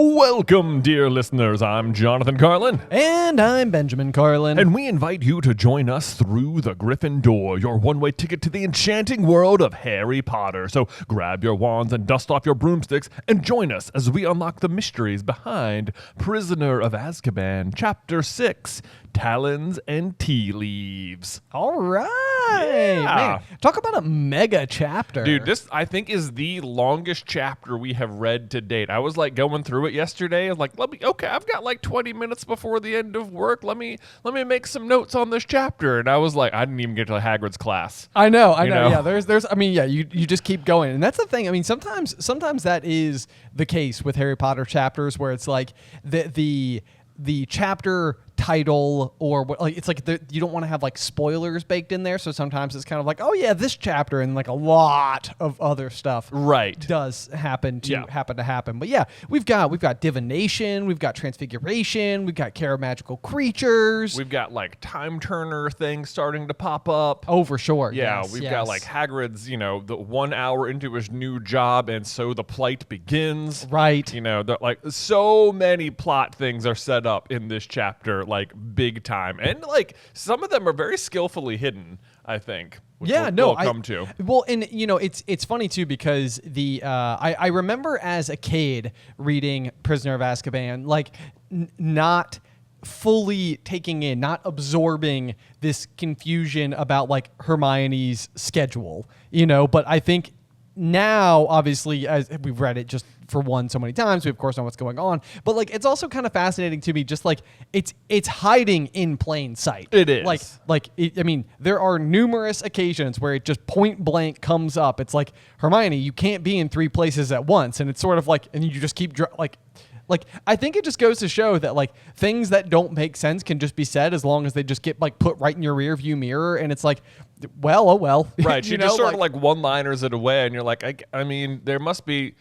Welcome, dear listeners. I'm Jonathan Carlin. And I'm Benjamin Carlin. And we invite you to join us through the Griffin door, your one-way ticket to the enchanting world of Harry Potter. So grab your wands and dust off your broomsticks and join us as we unlock the mysteries behind Prisoner of Azkaban, Chapter 6, Talons and Tea Leaves. All right. Yeah. Man, talk about a mega chapter. Dude, this, I think, is the longest chapter we have read to date. I was like going through it yesterday. I was like, I've got like 20 minutes before the end of work. Let me make some notes on this chapter. And I was like, I didn't even get to Hagrid's class. I know. Yeah, you just keep going. And that's the thing. I mean, sometimes that is the case with Harry Potter chapters where it's like the chapter title or what, like, it's like you don't want to have like spoilers baked in there, so sometimes it's kind of like, oh yeah, this chapter, and like a lot of other stuff does happen. But yeah, we've got divination, we've got transfiguration, we've got care of magical creatures, we've got like time turner things starting to pop up. Oh, for sure. Yeah, yes, we've got like Hagrid's, the 1 hour into his new job, and so the plight begins. Right. Like so many plot things are set up in this chapter, like big time, and like some of them are very skillfully hidden, I think. We'll come to. Well, and it's funny too, because I remember as a kid reading Prisoner of Azkaban, like not fully taking in, not absorbing this confusion about like Hermione's schedule, but I think now, obviously, as we've read it just for so many times, we of course know what's going on. But like, it's also kind of fascinating to me, just like it's hiding in plain sight. It is. I mean, there are numerous occasions where it just point blank comes up. It's like, Hermione, you can't be in 3 places at once, and it's sort of like, and you just keep Like, I think it just goes to show that, like, things that don't make sense can just be said as long as they just get, like, put right in your rear view mirror. And it's like, well, oh, well. Right. She just sort of, like, one-liners it away. And you're like, I mean, there must be,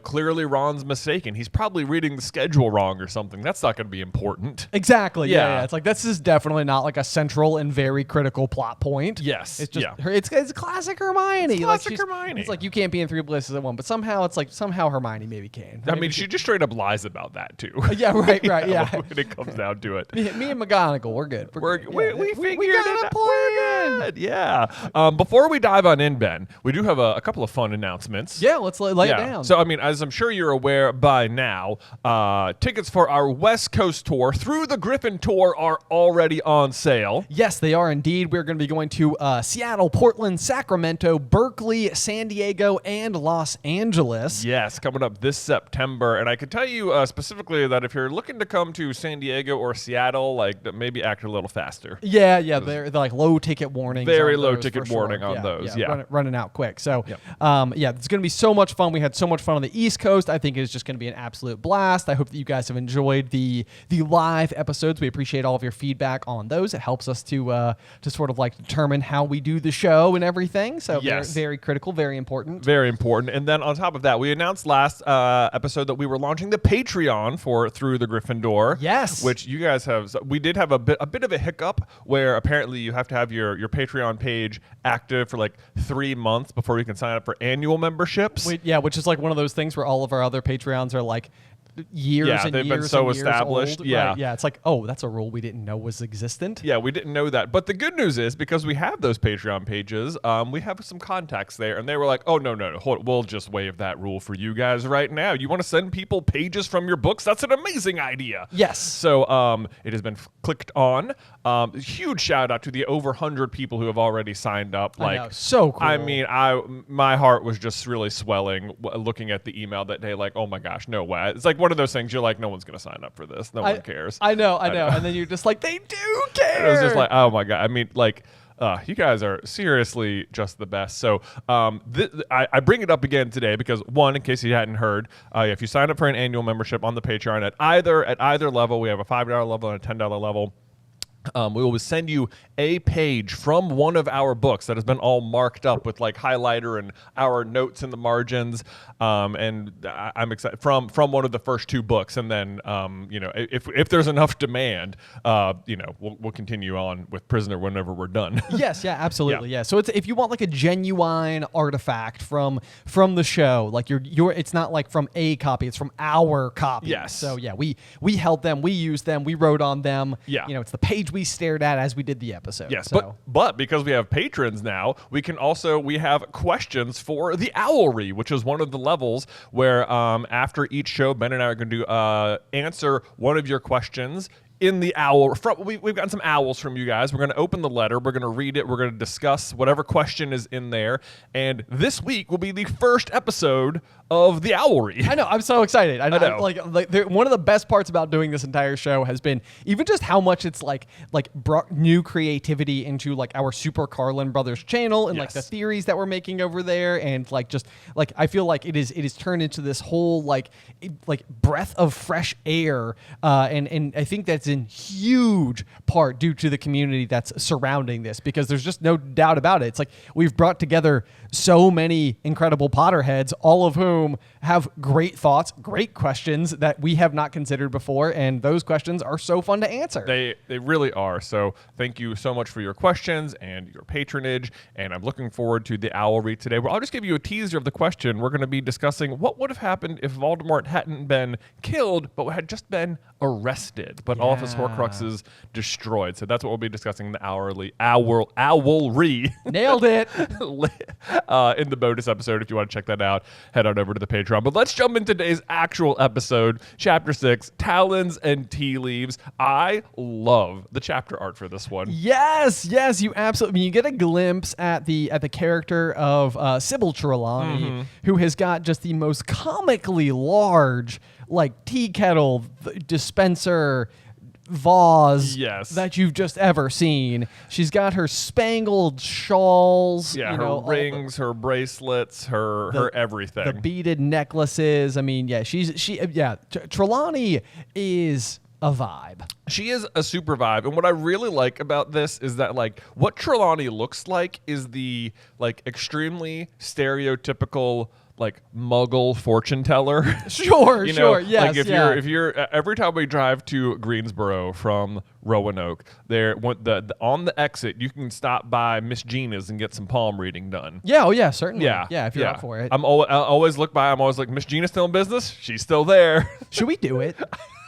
clearly Ron's mistaken. He's probably reading the schedule wrong or something. That's not going to be important. Exactly. Yeah. It's like, this is definitely not, like, a central and very critical plot point. Yes. It's just, it's classic Hermione. It's classic Hermione. It's like, you can't be in 3 places at once. But somehow, it's like, somehow Hermione maybe can. I mean, she just straight up lies about that, too. Yeah, right, yeah. When it comes down to it. Me and McGonagall, we're good. We figured got it out. a plan. We're good. Yeah. Before we dive on in, Ben, we do have a couple of fun announcements. Yeah, let's lay it down. So, I mean, as I'm sure you're aware by now, tickets for our West Coast tour through the Griffin tour are already on sale. Yes, they are indeed. We're going to be going to Seattle, Portland, Sacramento, Berkeley, San Diego, and Los Angeles. Yes, coming up this September. And I can tell you specifically that if you're looking to come to San Diego or Seattle, like, maybe act a little faster. Yeah, they're like low ticket warnings. Very low ticket warning on those. Yeah. Running out quick. So, it's going to be so much fun. We had so much fun on the East Coast. I think it's just going to be an absolute blast. I hope that you guys have enjoyed the live episodes. We appreciate all of your feedback on those. It helps us to sort of like determine how we do the show and everything. So yes. Very critical, very important. Very important. And then on top of that, we announced last episode that we were launching the Patreon for Through the Griffin Door. Yes. Which you guys have. We did have a bit of a hiccup where apparently you have to have your Patreon page active for like 3 months before you can sign up for annual memberships. Which is like one of those things where all of our other Patreons are like years and they've years been so and years established. Old. Yeah. Right? Yeah. It's like, oh, that's a rule we didn't know was existent. Yeah, we didn't know that. But the good news is, because we have those Patreon pages, we have some contacts there, and they were like, oh, no, we'll just waive that rule for you guys right now. You want to send people pages from your books? That's an amazing idea. Yes. So it has been clicked on. Huge shout out to the over 100 people who have already signed up. I know, so cool. I mean, my heart was just really swelling looking at the email that day, like, oh my gosh, no way. It's like one of those things you're like, no one's going to sign up for this. No one cares. I know. And then you're just like, they do care. It was just like, oh my God. I mean, like, you guys are seriously just the best. So I bring it up again today because, one, in case you hadn't heard, if you sign up for an annual membership on the Patreon at either level, we have a $5 level and a $10 level. we will send you a page from one of our books that has been all marked up with like highlighter and our notes in the margins. And I'm excited from one of the first 2 books. And then, if there's enough demand, we'll continue on with Prisoner whenever we're done. Yes, yeah, absolutely, yeah. So if you want like a genuine artifact from the show, like it's not like from a copy, it's from our copy. Yes. So yeah, we held them, we used them, we wrote on them. Yeah. It's the page we stared at as we did the episode. Yes, so. but because we have patrons now, we have questions for the Owlry, which is one of the levels where after each show, Ben and I are going to answer one of your questions in the owl. We've gotten some owls from you guys. We're going to open the letter. We're going to read it. We're going to discuss whatever question is in there. And this week will be the first episode of the Owlry. I know. I'm so excited. I know. Like One of the best parts about doing this entire show has been even just how much it's like brought new creativity into like our Super Carlin Brothers channel and like the theories that we're making over there, and like just like I feel like it is turned into this whole like breath of fresh air, and I think that's in huge part due to the community that's surrounding this, because there's just no doubt about it. It's like we've brought together so many incredible Potterheads, all of whom have great thoughts, great questions that we have not considered before, and those questions are so fun to answer. They really are. So thank you so much for your questions and your patronage, and I'm looking forward to the Owlry today. Well, I'll just give you a teaser of the question. We're going to be discussing what would have happened if Voldemort hadn't been killed, but had just been arrested, but all of his Horcruxes destroyed. So that's what we'll be discussing in the Owlry. Nailed it. In the bonus episode. If you want to check that out, head on over to the Patreon. But let's jump into today's actual episode, Chapter 6, Talons and Tea Leaves. I love the chapter art for this one. Yes, you absolutely. I mean, you get a glimpse at the character of Sybil Trelawney, who has got just the most comically large like tea kettle, dispenser, vase that you've just ever seen. She's got her spangled shawls, her rings, her bracelets, her everything, the beaded necklaces. I mean, Trelawney is a vibe. She is a super vibe. And what I really like about this is that like what Trelawney looks like is the like extremely stereotypical like Muggle fortune teller. Sure. Yes. Like if you're every time we drive to Greensboro from Roanoke, on the exit you can stop by Miss Gina's and get some palm reading done. Yeah. Oh yeah. Certainly. Yeah. If you're up for it. I always look by. I'm always like, Miss Gina's still in business? She's still there. Should we do it?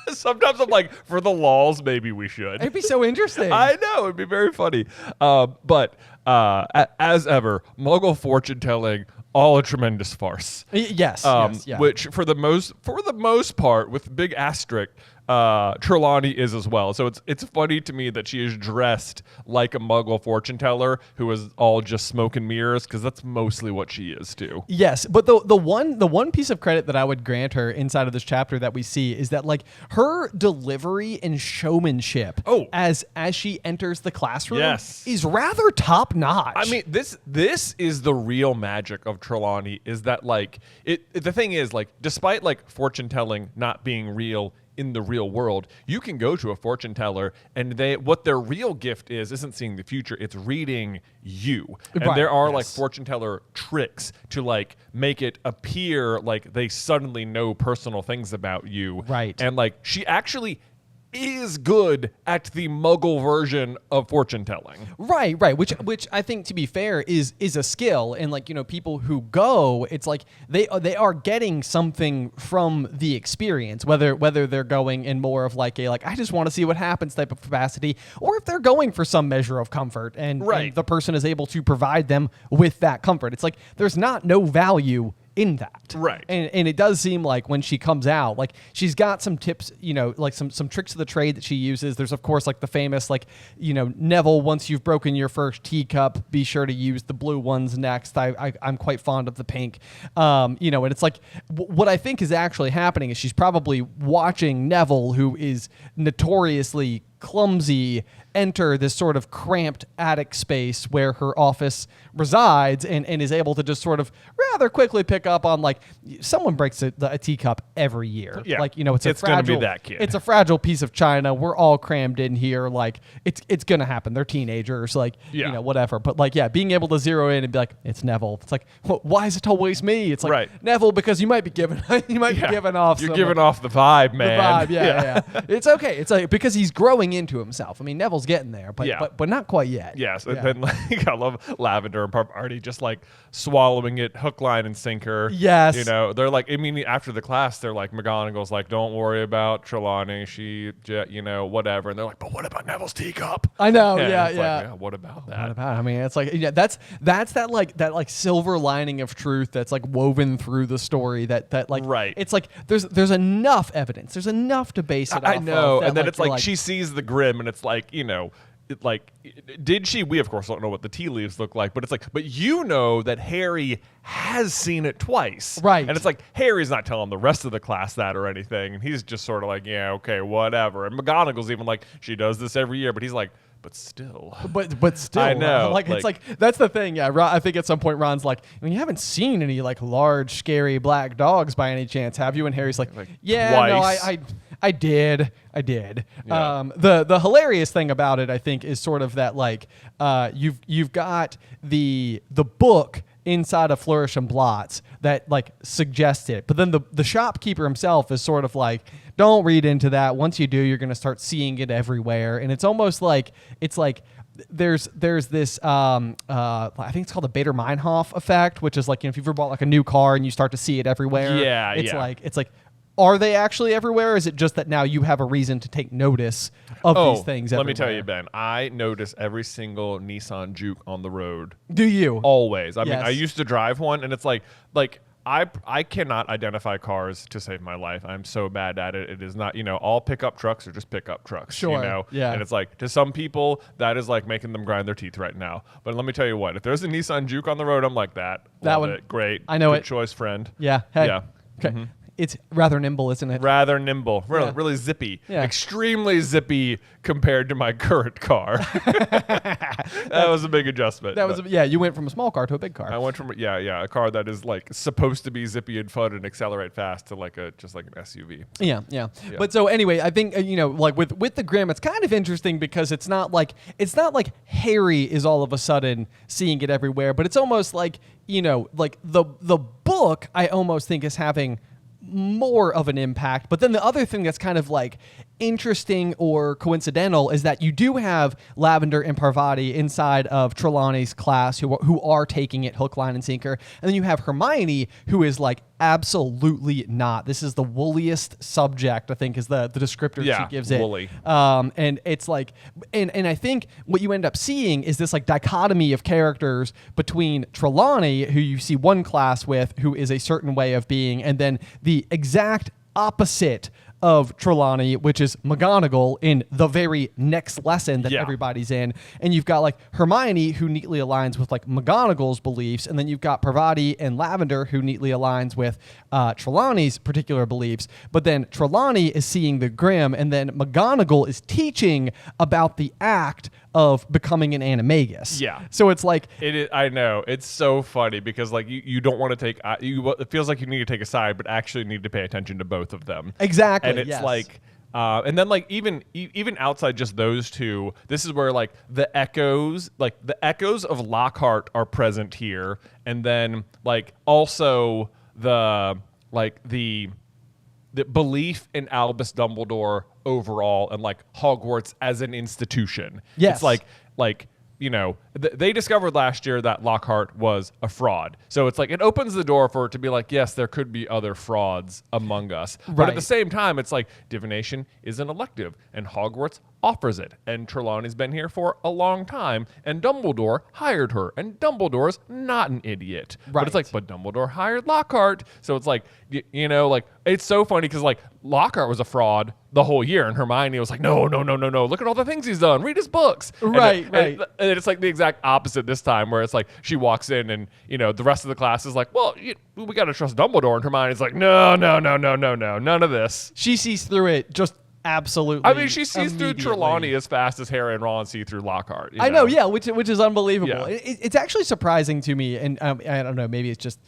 Sometimes I'm like, for the lulz, maybe we should. It'd be so interesting. I know, it'd be very funny. But as ever, Muggle fortune telling, all a tremendous farce. Yes. Which for the most part, with big asterisk, Trelawney is as well. So it's funny to me that she is dressed like a Muggle fortune teller who is all just smoke and mirrors, because that's mostly what she is too. Yes, but the one piece of credit that I would grant her inside of this chapter that we see is that like her delivery and showmanship as she enters the classroom is rather top notch. I mean, this is the real magic of Trelawney, is that like the thing is, like, despite like fortune telling not being real in the real world, you can go to a fortune teller and what their real gift isn't seeing the future, it's reading you. And there are like fortune teller tricks to like make it appear like they suddenly know personal things about you. Right. And like she actually is good at the Muggle version of fortune telling. Right. Which I think, to be fair, is a skill. And like, people who go, it's like they are getting something from the experience, whether they're going in more of like I just want to see what happens type of capacity, or if they're going for some measure of comfort and the person is able to provide them with that comfort. It's like there's no value in that. Right. And it does seem like when she comes out, like she's got some tips, like some tricks of the trade that she uses. There's of course like the famous Neville, once you've broken your first teacup, be sure to use the blue ones next. I'm quite fond of the pink. And it's like what I think is actually happening is she's probably watching Neville, who is notoriously clumsy enter this sort of cramped attic space where her office resides and is able to just sort of rather quickly pick up on like someone breaks a teacup every year. Yeah. Like, you know, it's gonna be that kid. It's a fragile piece of china. We're all crammed in here. Like it's going to happen. They're teenagers, like, you know, whatever. But like, yeah, being able to zero in and be like, it's Neville. It's like, well, why is it always me? It's like Neville, because you might be giving be giving off. You're giving off the vibe, man. The vibe, yeah. It's okay. It's like because he's growing into himself. I mean, Neville's getting there, but not quite yet. Yes, and then like I love Lavender and already just like swallowing it hook, line, and sinker. Yes, you know they're like. I mean, after the class, they're like McGonagall's like, don't worry about Trelawney. She, you know, whatever. And they're like, but what about Neville's teacup? I know. And Yeah. Like, what about that? What about? I mean, it's like that's that silver lining of truth that's like woven through the story. That like It's like there's enough evidence. There's enough to base it. I know, of that, and then like, it's like she sees the Grim, and it's like, you know. Like, did she? We of course don't know what the tea leaves look like, but it's like, but you know that Harry has seen it twice, right? And it's like Harry's not telling the rest of the class that or anything, and he's just sort of like, yeah, okay, whatever. And McGonagall's even like, she does this every year, but he's like, but still, but still, I know. Like it's like that's the thing. Yeah, I think at some point Ron's like, I mean, you haven't seen any like large, scary black dogs by any chance, have you? And Harry's like yeah, twice. no, I did. Yeah. The hilarious thing about it, I think, is sort of that like you've got the book inside of Flourish and Blots that like suggests it, but then the shopkeeper himself is sort of like, don't read into that. Once you do, you're going to start seeing it everywhere, and it's almost like there's this I think it's called the Bader-Meinhof effect, which is like, you know, if you've ever bought like a new car and you start to see it everywhere. It's like. Are they actually everywhere? Or is it just that now you have a reason to take notice of these things everywhere? Let me tell you, Ben, I notice every single Nissan Juke on the road. Do you? Always. I mean, I used to drive one, and it's like I cannot identify cars to save my life. I'm so bad at it. It is not, you know, all pickup trucks are just pickup trucks. Sure. You know? Yeah. And it's like, to some people, that is like making them grind their teeth right now. But let me tell you what, if there's a Nissan Juke on the road, I'm like that. That Love one. it. Great. I know Good it. choice, friend. Yeah. Hey. Yeah. Okay. Mm-hmm. It's rather nimble, isn't it? Rather nimble. Really zippy. Yeah. Extremely zippy compared to my current car. That was a big adjustment. You went from a small car to a big car. I went from a car that is like supposed to be zippy and fun and accelerate fast to like just like an SUV. Yeah. But so anyway, I think you know, like with the Grimm, it's kind of interesting because it's not like Harry is all of a sudden seeing it everywhere, but it's almost like, you know, like the book I almost think is having more of an impact. But then the other thing that's kind of like interesting or coincidental is that you do have Lavender and Parvati inside of Trelawney's class who are taking it hook, line, and sinker. And then you have Hermione, who is like, absolutely not. This is the woolliest subject, I think, is the descriptor she gives it. Woolly. And it's like, and I think what you end up seeing is this like dichotomy of characters between Trelawney, who you see one class with, who is a certain way of being, and then the exact opposite of Trelawney, which is McGonagall in the very next lesson that everybody's in. And you've got like Hermione, who neatly aligns with like McGonagall's beliefs. And then you've got Parvati and Lavender, who neatly aligns with Trelawney's particular beliefs. But then Trelawney is seeing the Grim, and then McGonagall is teaching about the act of becoming an animagus. Yeah. So it's like... I know. It's so funny because like you don't want to take... it feels like you need to take a side, but actually need to pay attention to both of them. Exactly. And it's like... and then like even outside just those two, this is where like the echoes of Lockhart are present here, and then like also the belief in Albus Dumbledore overall and like Hogwarts as an institution. Yes. It's like you know, they discovered last year that Lockhart was a fraud. So it's like it opens the door for it to be like, yes, there could be other frauds among us. Right. But at the same time, it's like divination is an elective, and Hogwarts offers it. And Trelawney's been here for a long time, and Dumbledore hired her, and Dumbledore's not an idiot. Right. But it's like, but Dumbledore hired Lockhart. So it's like, you know, like it's so funny because like Lockhart was a fraud the whole year, and Hermione was like, no, look at all the things he's done, read his books. Right. And it's like the exact opposite this time, where it's like she walks in and, you know, the rest of the class is like, well, we got to trust Dumbledore, and Hermione's like, no, none of this. She sees through it just absolutely. I mean, she sees through immediately. Trelawney as fast as Harry and Ron see through Lockhart. I know, yeah, which is unbelievable. Yeah. It's actually surprising to me, and I don't know, maybe it's just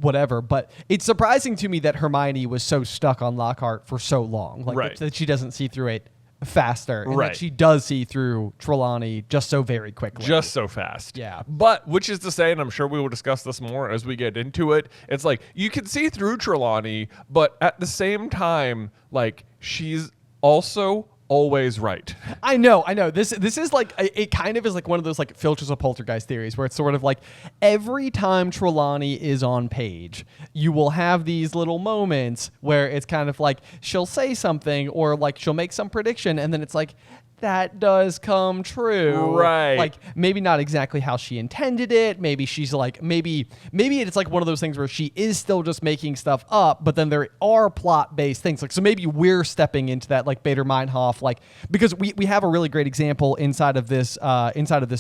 whatever, but it's surprising to me that Hermione was so stuck on Lockhart for so long, like Right. that she doesn't see through it faster, and Right. that she does see through Trelawney just so very quickly. Just so fast. Yeah. But, which is to say, and I'm sure we will discuss this more as we get into it, it's like, you can see through Trelawney, but at the same time, like, she's also always right. I know. This is like it kind of is like one of those like filters of poltergeist theories where it's sort of like every time Trelawney is on page, you will have these little moments where it's kind of like she'll say something or like she'll make some prediction and then it's like that does come true. Right. Like maybe not exactly how she intended it. Maybe she's like maybe it's like one of those things where she is still just making stuff up, but then there are plot-based things. Like so maybe we're stepping into that like Bader Meinhof, like because we have a really great example inside of this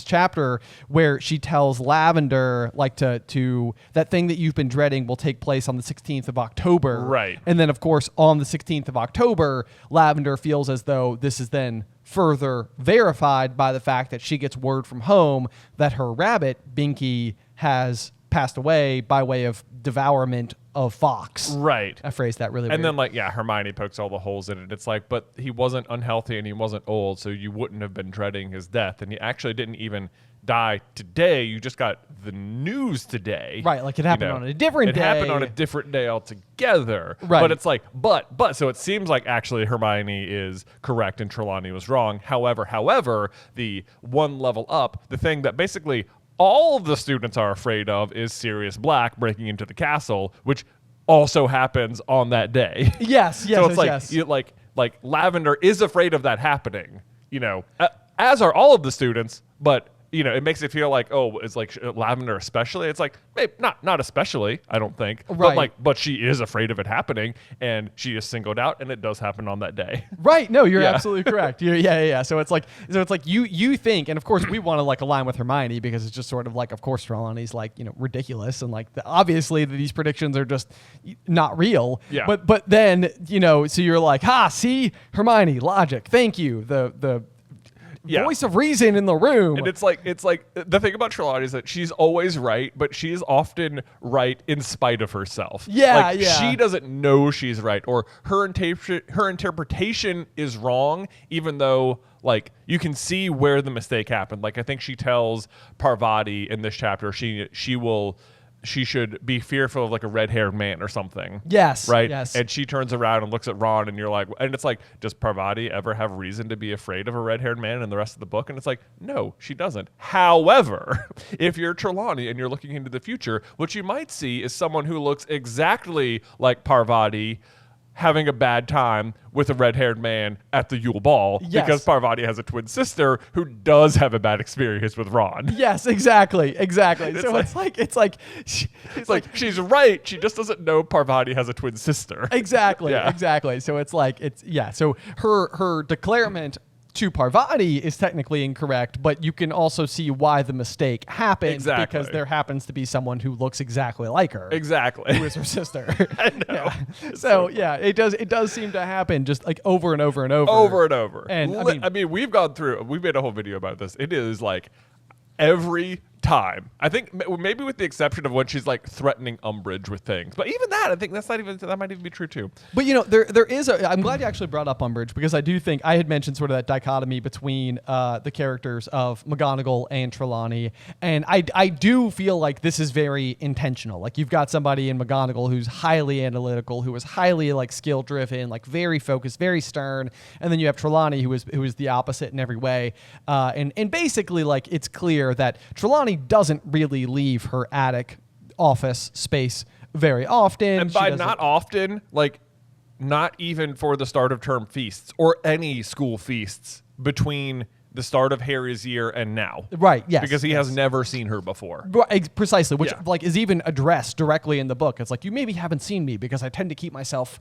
chapter where she tells Lavender like to that thing that you've been dreading will take place on the 16th of October. Right. And then of course on the 16th of October, Lavender feels as though this is then further verified by the fact that she gets word from home that her rabbit, Binky, has passed away by way of devourment of Fox. Right. I phrased that really And weird. then, like, yeah, Hermione pokes all the holes in it. It's like, but he wasn't unhealthy and he wasn't old, so you wouldn't have been dreading his death. And he actually didn't even die today. You just got the news today. Right, like it happened on a different day. It happened on a different day altogether. Right. But it's like, but, so it seems like actually Hermione is correct and Trelawney was wrong. However, the one level up, the thing that basically all of the students are afraid of is Sirius Black breaking into the castle, which also happens on that day. Yes, So it's like, yes. like Lavender is afraid of that happening, as are all of the students, but it makes it feel like, oh, it's like Lavender especially. It's like, maybe not especially, I don't think. Right. But she is afraid of it happening, and she is singled out, and it does happen on that day. Right. No, you're Yeah. absolutely correct. Yeah. So it's like you think, and of course we want to like align with Hermione because it's just sort of like, of course, Trelawney's like, ridiculous. And like, obviously these predictions are just not real. Yeah. But then, so you're like, see, Hermione, logic. Thank you. The Yeah. voice of reason in the room. And it's like the thing about Trelawney is that she's always right, but she's often right in spite of herself. Yeah. She doesn't know she's right, or her interpretation is wrong, even though like you can see where the mistake happened. Like I think she tells Parvati in this chapter she should be fearful of like a red-haired man or something. Yes. Right? Yes. And she turns around and looks at Ron and you're like, and it's like, does Parvati ever have reason to be afraid of a red-haired man in the rest of the book? And it's like, no, she doesn't. However, if you're Trelawney and you're looking into the future, what you might see is someone who looks exactly like Parvati having a bad time with a red-haired man at the Yule Ball because Parvati has a twin sister who does have a bad experience with Ron. Yes, exactly. So it's like she's right. She just doesn't know Parvati has a twin sister. Exactly. Yeah. Exactly. So it's like so her declarement to Parvati is technically incorrect, but you can also see why the mistake happened Exactly. because there happens to be someone who looks exactly like her. Exactly. Who is her sister. I know. Yeah. So it does seem to happen just like over and over and over. over and over. And I mean, we've made a whole video about this. It is like every time. I think maybe with the exception of when she's like threatening Umbridge with things. But even that, I think that might even be true too. But there is I'm glad you actually brought up Umbridge because I do think I had mentioned sort of that dichotomy between the characters of McGonagall and Trelawney, and I do feel like this is very intentional. Like you've got somebody in McGonagall who's highly analytical, who is highly like skill driven, like very focused, very stern, and then you have Trelawney who is the opposite in every way. And basically like it's clear that Trelawney doesn't really leave her attic office space very often. And by not often, like not even for the start of term feasts or any school feasts between the start of Harry's year and now. Right, yes. Because he has never seen her before. Right, precisely, which Yeah. like is even addressed directly in the book. It's like, you maybe haven't seen me because I tend to keep myself...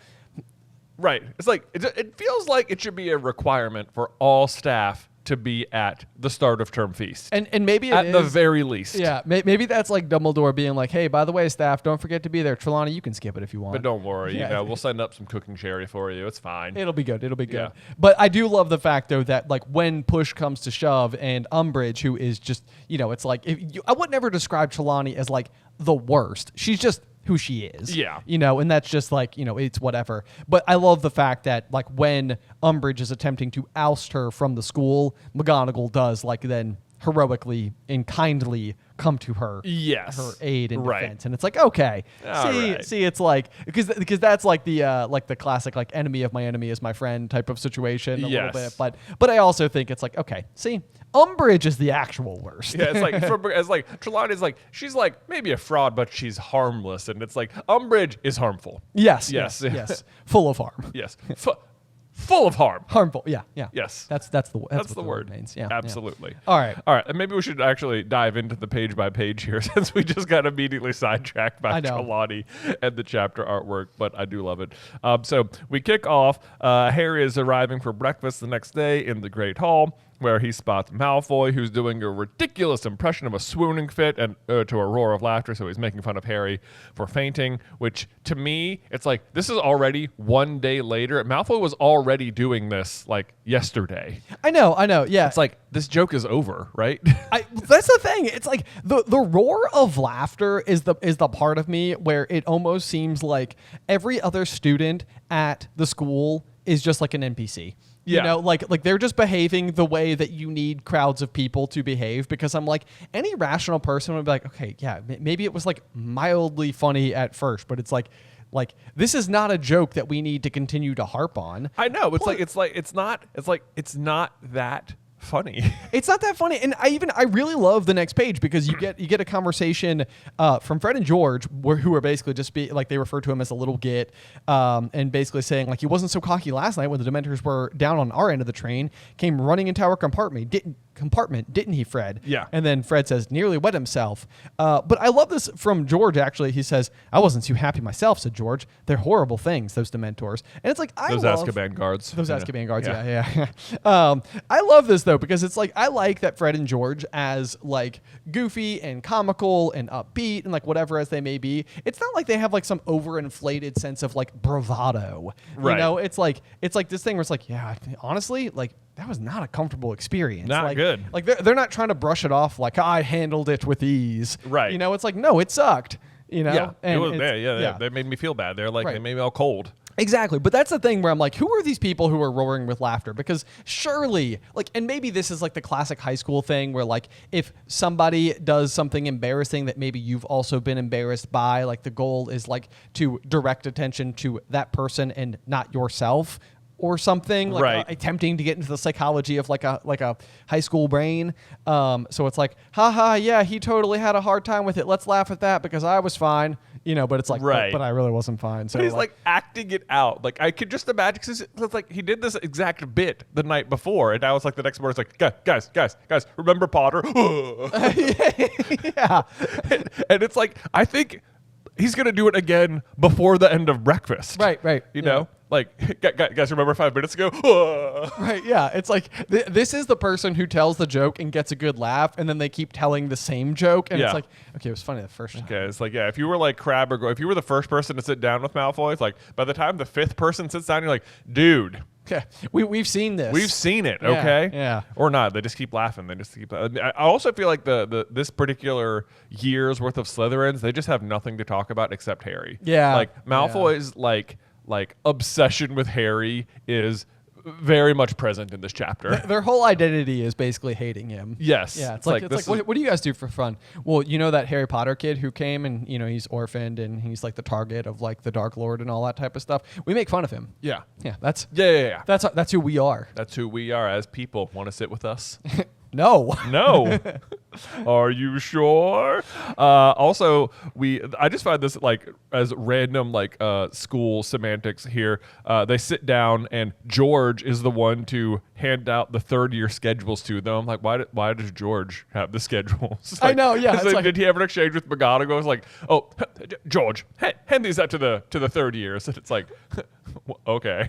Right. It's like, it feels like it should be a requirement for all staff to be at the start of term feast. And maybe at the very least. Yeah, maybe that's like Dumbledore being like, hey, by the way, staff, don't forget to be there. Trelawney, you can skip it if you want. But don't worry, Yeah. we'll send up some cooking sherry for you. It's fine. It'll be good. Yeah. But I do love the fact, though, that like when push comes to shove and Umbridge, who is just, it's like, I would never describe Trelawney as like the worst. She's just who she is. Yeah. And that's just like, it's whatever. But I love the fact that like when Umbridge is attempting to oust her from the school, McGonagall does like then heroically and kindly come to her aid and defense, and it's like, okay, see, it's like because that's like the classic like enemy of my enemy is my friend type of situation a little bit, but I also think it's like, okay, see, Umbridge is the actual worst. Yeah, it's like Trelawney's like, she's like maybe a fraud, but she's harmless, and it's like Umbridge is harmful. Yes, full of harm. Yes. Full of harm. Harmful, yeah. Yes. That's the word means. Yeah. Absolutely. Yeah. All right. And maybe we should actually dive into the page by page here since we just got immediately sidetracked by Trelawney and the chapter artwork, but I do love it. So we kick off. Harry is arriving for breakfast the next day in the Great Hall, where he spots Malfoy, who's doing a ridiculous impression of a swooning fit and to a roar of laughter. So he's making fun of Harry for fainting, which to me, it's like, this is already one day later. Malfoy was already doing this like yesterday. I know. Yeah. It's like, this joke is over, right? That's the thing. It's like the roar of laughter is the part of me where it almost seems like every other student at the school is just like an NPC. Yeah. Like they're just behaving the way that you need crowds of people to behave, because I'm like, any rational person would be like, okay, yeah, maybe it was like mildly funny at first, but it's like this is not a joke that we need to continue to harp on. I know. It's not that funny. It's not that funny. And I really love the next page because you get a conversation from Fred and George who are basically just they refer to him as a little git, and basically saying like, he wasn't so cocky last night when the Dementors were down on our end of the train, came running into our compartment, didn't he, Fred? Yeah. And then Fred says, nearly wet himself. But I love this from George, actually. He says, I wasn't too happy myself, said George. They're horrible things, those Dementors. And it's like, those Azkaban guards. Those Azkaban guards, yeah. I love this, though, because it's like, I like that Fred and George, as like goofy and comical and upbeat and like whatever as they may be, it's not like they have like some overinflated sense of like bravado. Right. It's like this thing where it's like, yeah, honestly, like, that was not a comfortable experience. Not good. Like they're not trying to brush it off like, I handled it with ease. Right. It's like, no, it sucked. Yeah. And They made me feel bad. They're like, they made me all cold. Exactly. But that's the thing where I'm like, who are these people who are roaring with laughter? Because surely, like, and maybe this is like the classic high school thing where like, if somebody does something embarrassing that maybe you've also been embarrassed by, like the goal is like to direct attention to that person and not yourself, or something, like attempting to get into the psychology of like a high school brain. So it's like, haha, yeah, he totally had a hard time with it. Let's laugh at that because I was fine. But it's like, but I really wasn't fine. So but he's like acting it out. Like I could just imagine, cause it's like he did this exact bit the night before, and now it's like the next morning it's like, guys, remember Potter? Yeah. And it's like, I think he's gonna do it again before the end of breakfast. Right. You know? Like, guys, remember 5 minutes ago? Right, yeah. It's like, this is the person who tells the joke and gets a good laugh, and then they keep telling the same joke, and it's like, okay, it was funny the first time. Okay, it's like, yeah, if you were like Crabbe or if you were the first person to sit down with Malfoy, it's like, by the time the 5th person sits down, you're like, dude. Yeah, we've seen this. We've seen it, okay? Yeah. Or not. They just keep laughing. I also feel like this particular year's worth of Slytherins, they just have nothing to talk about except Harry. Yeah. Like, Malfoy's like obsession with Harry is very much present in this chapter. Their whole identity is basically hating him. Yes. Yeah. It's like what do you guys do for fun? Well, that Harry Potter kid who came and he's orphaned and he's like the target of like the Dark Lord and all that type of stuff. We make fun of him. Yeah. Yeah. That's That's who we are. That's who we are as people. Want to sit with us? No. Are you sure? Also, I just find this like as random like school semantics here. They sit down and George is the one to hand out the third year schedules to them. Like, why does George have the schedules? Like, I know, yeah. Like, did he have an exchange with McGonagall? It's like, oh, George, hand these out to the third years. And it's like, Okay.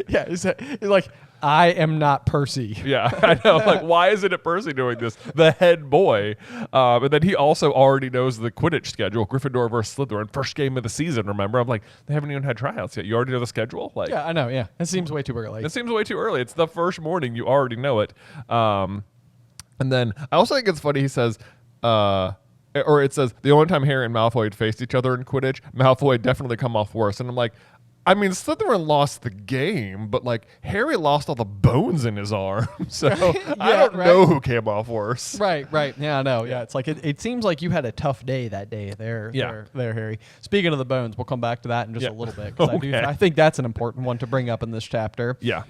Yeah, he's like, I am not Percy. Yeah, I know. Like, why isn't it Percy doing this? The head boy. And then he also already knows the Quidditch schedule. Gryffindor versus Slytherin, first game of the season, remember? I'm like, they haven't even had tryouts yet. You already know the schedule? Like, Yeah, I know, yeah. It seems way too early. it seems way too early. It's the first morning. You already know it. And then I also think it's funny he says, or it says, the only time Harry and Malfoy had faced each other in Quidditch, Malfoy had definitely come off worse. And I'm like, I mean, Slytherin lost the game, but like Harry lost all the bones in his arm, so I don't know who came off worse. Right. Yeah, I know. Yeah, it's like it seems like you had a tough day that day there, Harry. Speaking of the bones, we'll come back to that in just a little bit because I think that's an important one to bring up in this chapter. Yeah.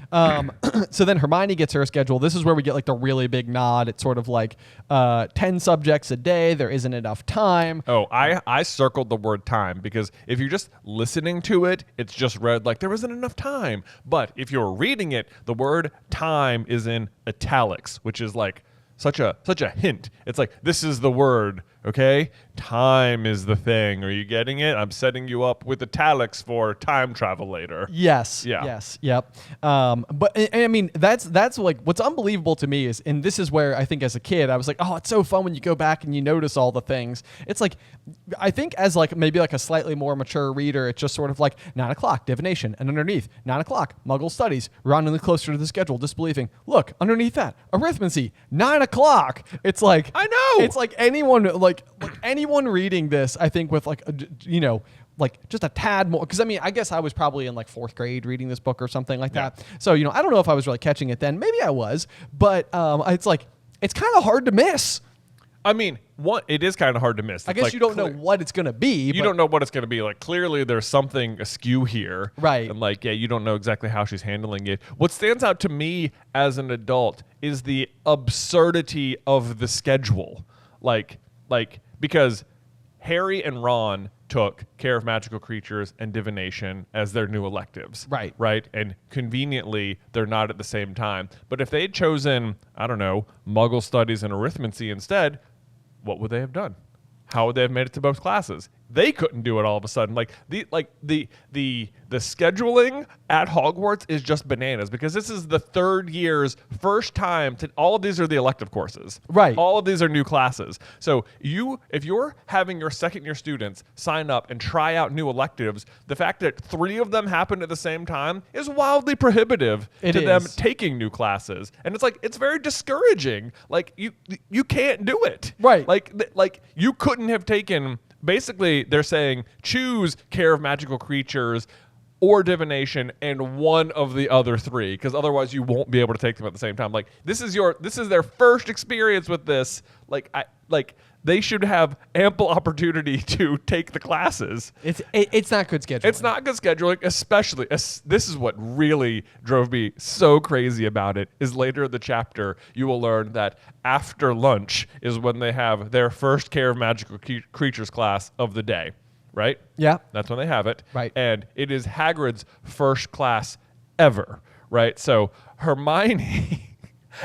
So then Hermione gets her schedule. This is where we get like the really big nod. It's sort of like 10 subjects a day. There isn't enough time. Oh, I circled the word time because if you're just listening to it, it's just read like there wasn't enough time. But if you're reading it, the word time is in italics, which is like such a hint. It's like, this is the word, okay? Time is the thing. Are you getting it? I'm setting you up with italics for time travel later. Yes. Yeah. Yes. Yep. But I mean, that's like what's unbelievable to me is, and this is where I think as a kid I was like, oh, it's so fun when you go back and you notice all the things. It's like, I think as like maybe like a slightly more mature reader, it's just sort of like 9 o'clock divination, and underneath 9 o'clock Muggle studies, rounding closer to the schedule, disbelieving. Look underneath that arithmancy, 9 o'clock. It's like, I know. It's like anyone like anyone reading this, I think with like like just a tad more, because I mean, I guess I was probably in like 4th grade reading this book or something like that. So I don't know if I was really catching it then. Maybe I was, but it's like it's kind of hard to miss. I mean, it is kind of hard to miss. I guess you don't know what it's going to be. You don't know what it's going to be. Like, clearly there's something askew here. Right. And like, you don't know exactly how she's handling it. What stands out to me as an adult is the absurdity of the schedule. Like because Harry and Ron took Care of Magical Creatures and Divination as their new electives. Right. And conveniently, they're not at the same time. But if they had chosen, I don't know, Muggle Studies and Arithmancy instead, what would they have done? How would they have made it to both classes? They couldn't do it all of a sudden. Like the scheduling at Hogwarts is just bananas because this is the 3rd year's first time all of these are the elective courses. Right. All of these are new classes. So if you're having your 2nd year students sign up and try out new electives, the fact that 3 of them happen at the same time is wildly prohibitive to them taking new classes. And it's like, it's very discouraging. Like you can't do it. Right. Like you couldn't have taken. Basically, they're saying choose Care of Magical Creatures or Divination and one of the other 3, because otherwise you won't be able to take them at the same time. Like this is their first experience with this. They should have ample opportunity to take the classes. It's not good scheduling. It's not good scheduling, especially. This is what really drove me so crazy about it, is later in the chapter, you will learn that after lunch is when they have their first Care of Magical Creatures class of the day, right? Yeah. That's when they have it. Right. And it is Hagrid's first class ever, right? So Hermione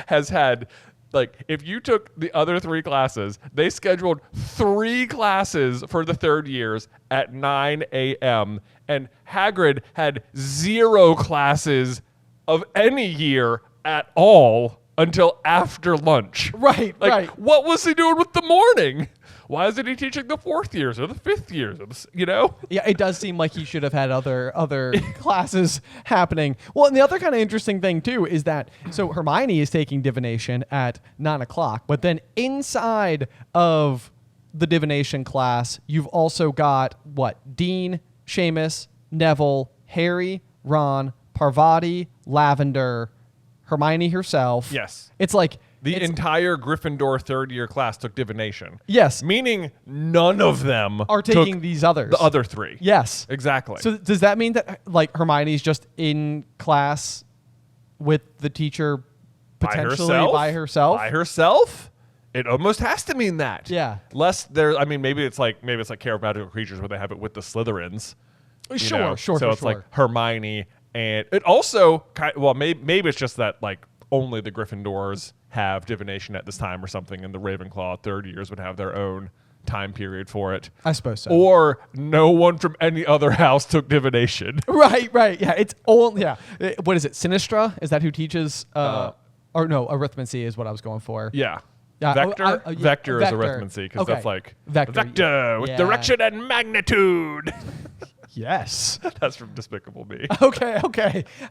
has had... Like, if you took the other 3 classes, they scheduled 3 classes for the 3rd years at 9 a.m., and Hagrid had 0 classes of any year at all until after lunch. Right. What was he doing with the morning? Why isn't he teaching the 4th years or the 5th years? Yeah, it does seem like he should have had other classes happening. Well, and the other kind of interesting thing too is that so Hermione is taking divination at 9 o'clock, but then inside of the divination class, you've also got Dean, Seamus, Neville, Harry, Ron, Parvati, Lavender, Hermione herself. Yes. It's like the entire Gryffindor 3rd year class took divination. Yes. Meaning none of them are taking these others. The other 3. Yes. Exactly. So does that mean that like Hermione's just in class with the teacher potentially by herself? By herself? It almost has to mean that. Yeah. Maybe it's like Care of Magical Creatures where they have it with the Slytherins. Sure. So it's like Hermione, and it also maybe it's just that like only the Gryffindors have divination at this time or something, and the Ravenclaw 3rd years would have their own time period for it. I suppose so. Or no one from any other house took divination. Right. Yeah. It's all. Yeah. What is it? Sinistra? Is that who teaches? Or no, arithmancy is what I was going for. Yeah. Yeah, Vector? yeah, Vector is vector. arithmancy because Okay. that's like Vector, with yeah. direction and magnitude. Yes. That's from Despicable Me. Okay.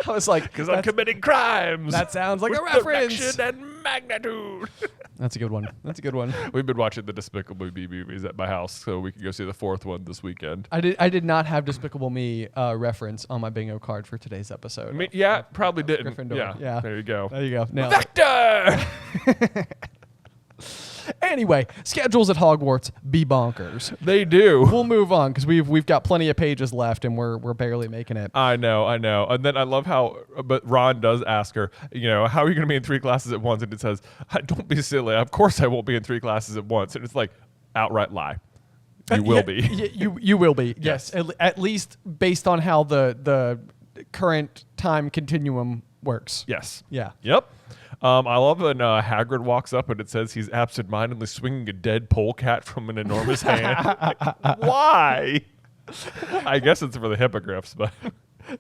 I was like, Because I'm committing crimes. that sounds like with a reference. Direction and magnitude. That's a good one. We've been watching the Despicable Me movies at my house, so we can go see the fourth one this weekend. I did not have Despicable Me reference on my bingo card for today's episode. Probably didn't. Gryffindor. Yeah. There you go. There you go. Nailed it. Vector! Anyway, schedules at Hogwarts be bonkers. They do. We'll move on because we've got plenty of pages left and we're barely making it. I know. And then I love but Ron does ask her, how are you going to be in 3 classes at once? And it says, don't be silly. Of course I won't be in 3 classes at once. And it's like, outright lie. You will be. You will be. Yes. At least based on how the current time continuum works. Yes. Yeah. Yep. I love when Hagrid walks up and it says he's absentmindedly swinging a dead polecat from an enormous hand. Why? I guess it's for the hippogriffs, but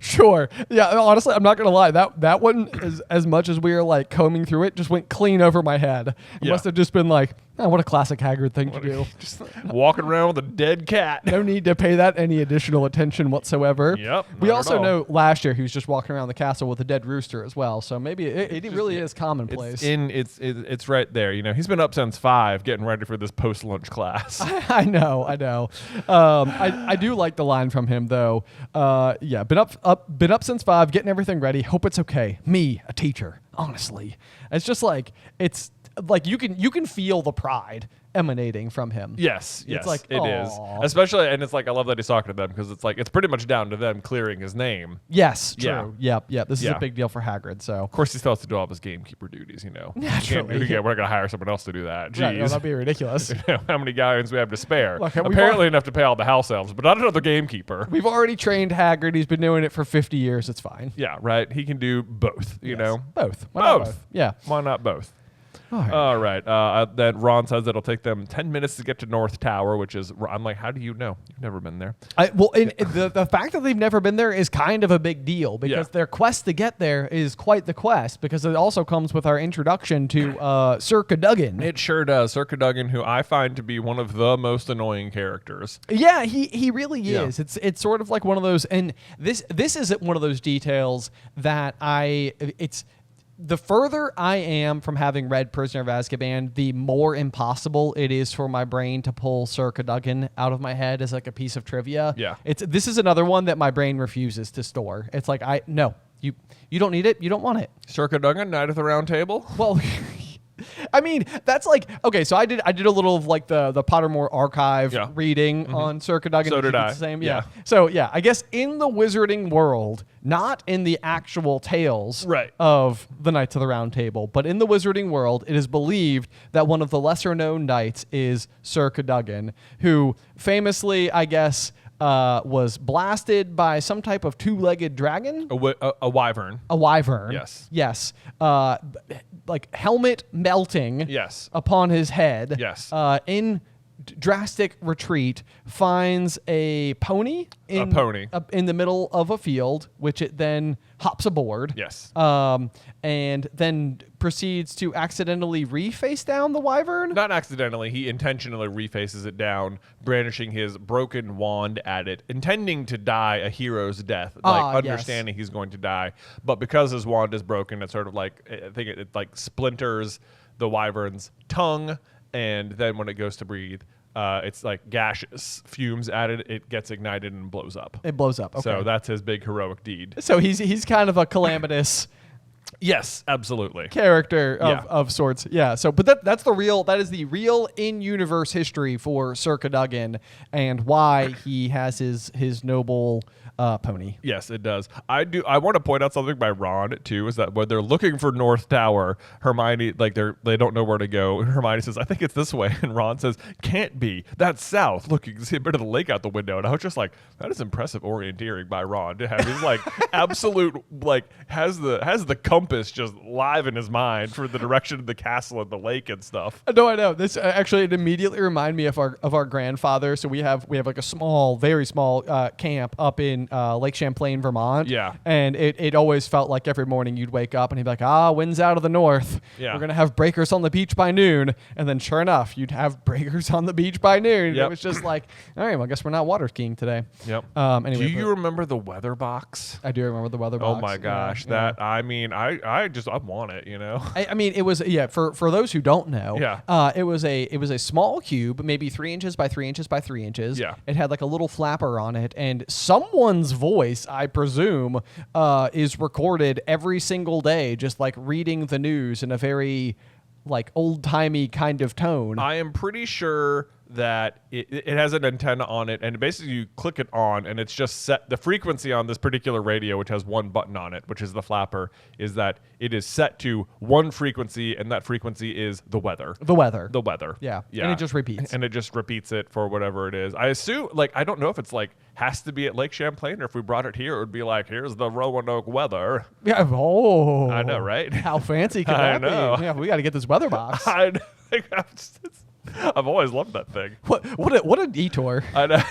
Sure. Yeah, honestly, I'm not going to lie. That one, is, as much as we were like combing through it, just went clean over my head. It Yeah. must have just been like, oh, what a classic Hagrid thing to do. just walking around with a dead cat. No need to pay that any additional attention whatsoever. Yep, We not also at all. know last year he was just walking around the castle with a dead rooster as well. So maybe it really is commonplace. It's right there. He's been up since 5, getting ready for this post-lunch class. I know. I do like the line from him though. Yeah, been up since 5, getting everything ready. Hope it's okay. Me, a teacher. Honestly, it's just like it's like you can feel the pride emanating from him. Yes, It's like, it is. aw. Especially, and it's like I love that he's talking to them because it's like it's pretty much down to them clearing his name. Yes, Yeah. true. Yep. This is Yeah. a big deal for Hagrid. So Of course, he still has to do all of his gamekeeper duties. Naturally. We're not gonna hire someone else to do that. Jeez. right, no, that'd be ridiculous. How many galleons we have to spare? Look, we've Apparently enough to pay all the house elves, but not another gamekeeper. We've already trained Hagrid. He's been doing it for 50 years. It's fine. Yeah, right. He can do both. You know, Both. Why not Both. Yeah. why not both? All right. All right. Then Ron says it'll take them 10 minutes to get to North Tower, which is. I'm like, how do you know? You've never been there. The fact that they've never been there is kind of a big deal because Yeah. their quest to get there is quite the quest because it also comes with our introduction to Sir Cadogan. It sure does. Sir Cadogan, who I find to be one of the most annoying characters. Yeah, he really Yeah. is. It's sort of like one of those, and this isn't one of those details that it's. The further I am from having read Prisoner of Azkaban, the more impossible it is for my brain to pull Sir Cadogan out of my head as like a piece of trivia. Yeah. This is another one that my brain refuses to store. It's like you don't need it, you don't want it. Sir Cadogan, Knight of the Round Table. Well, I mean, that's like, okay, so I did a little of like the Pottermore archive Yeah. reading on Sir Cadogan. So did I. The same, Yeah. So yeah, I guess in the wizarding world, not in the actual tales Right. of the Knights of the Round Table, but in the wizarding world, it is believed that one of the lesser known knights is Sir Cadogan, who famously, I guess, was blasted by some type of two-legged dragon. A wyvern. A wyvern. Yes. Yes. Like helmet melting. Yes. Upon his head. Yes. In drastic retreat, finds a pony. In the middle of a field, which it then hops aboard. Yes. And then proceeds to accidentally reface down the wyvern. Not accidentally, he intentionally refaces it down, brandishing his broken wand at it, intending to die a hero's death, understanding he's going to die. But because his wand is broken, it's sort of like, I think it like splinters the wyvern's tongue, and then when it goes to breathe, it's like gaseous fumes added. It gets ignited and blows up. It blows up. Okay. So that's his big heroic deed. So he's kind of a calamitous Yes, absolutely. character Yeah. of sorts. Yeah. So, but that is the real in-universe history for Sir Cadogan and why he has his noble pony. Yes, it does. I want to point out something by Ron too, is that when they're looking for North Tower, Hermione they don't know where to go. And Hermione says, "I think it's this way," and Ron says, "Can't be. That's south. Look, you can see a bit of the lake out the window." And I was just like, "That is impressive orienteering by Ron to have his like absolute like has the compass just live in his mind for the direction of the castle and the lake and stuff. No, I know. This actually it immediately reminded me of our grandfather. So we have like a small, very small camp up in Lake Champlain, Vermont. Yeah. And it always felt like every morning you'd wake up and he'd be like, wind's out of the north. Yeah. We're gonna have breakers on the beach by noon. And then sure enough, you'd have breakers on the beach by noon. Yep. It was just like, all right, well, I guess we're not water skiing today. Yep. Anyway, do you remember the weather box? I do remember the weather box. Oh my gosh, Yeah. I mean, I want it, you know. I mean, it was for those who don't know. Yeah. It was a small cube, maybe 3 inches by 3 inches by 3 inches. Yeah. It had like a little flapper on it, and someone's voice, I presume, is recorded every single day, just like reading the news in a very like old timey kind of tone. I am pretty sure that it has an antenna on it, and basically you click it on, and it's just set the frequency on this particular radio, which has one button on it, which is the flapper, is that it is set to one frequency, and that frequency is the weather. The weather. The weather. Yeah. And it just repeats. And it just repeats it for whatever it is. I assume, like, I don't know if it's like has to be at Lake Champlain, or if we brought it here, it would be like, here's the Roanoke weather. Yeah. Oh. I know, right? How fancy could I that know. be? Yeah, we got to get this weather box. I know. I've always loved that thing. What a detour. I know.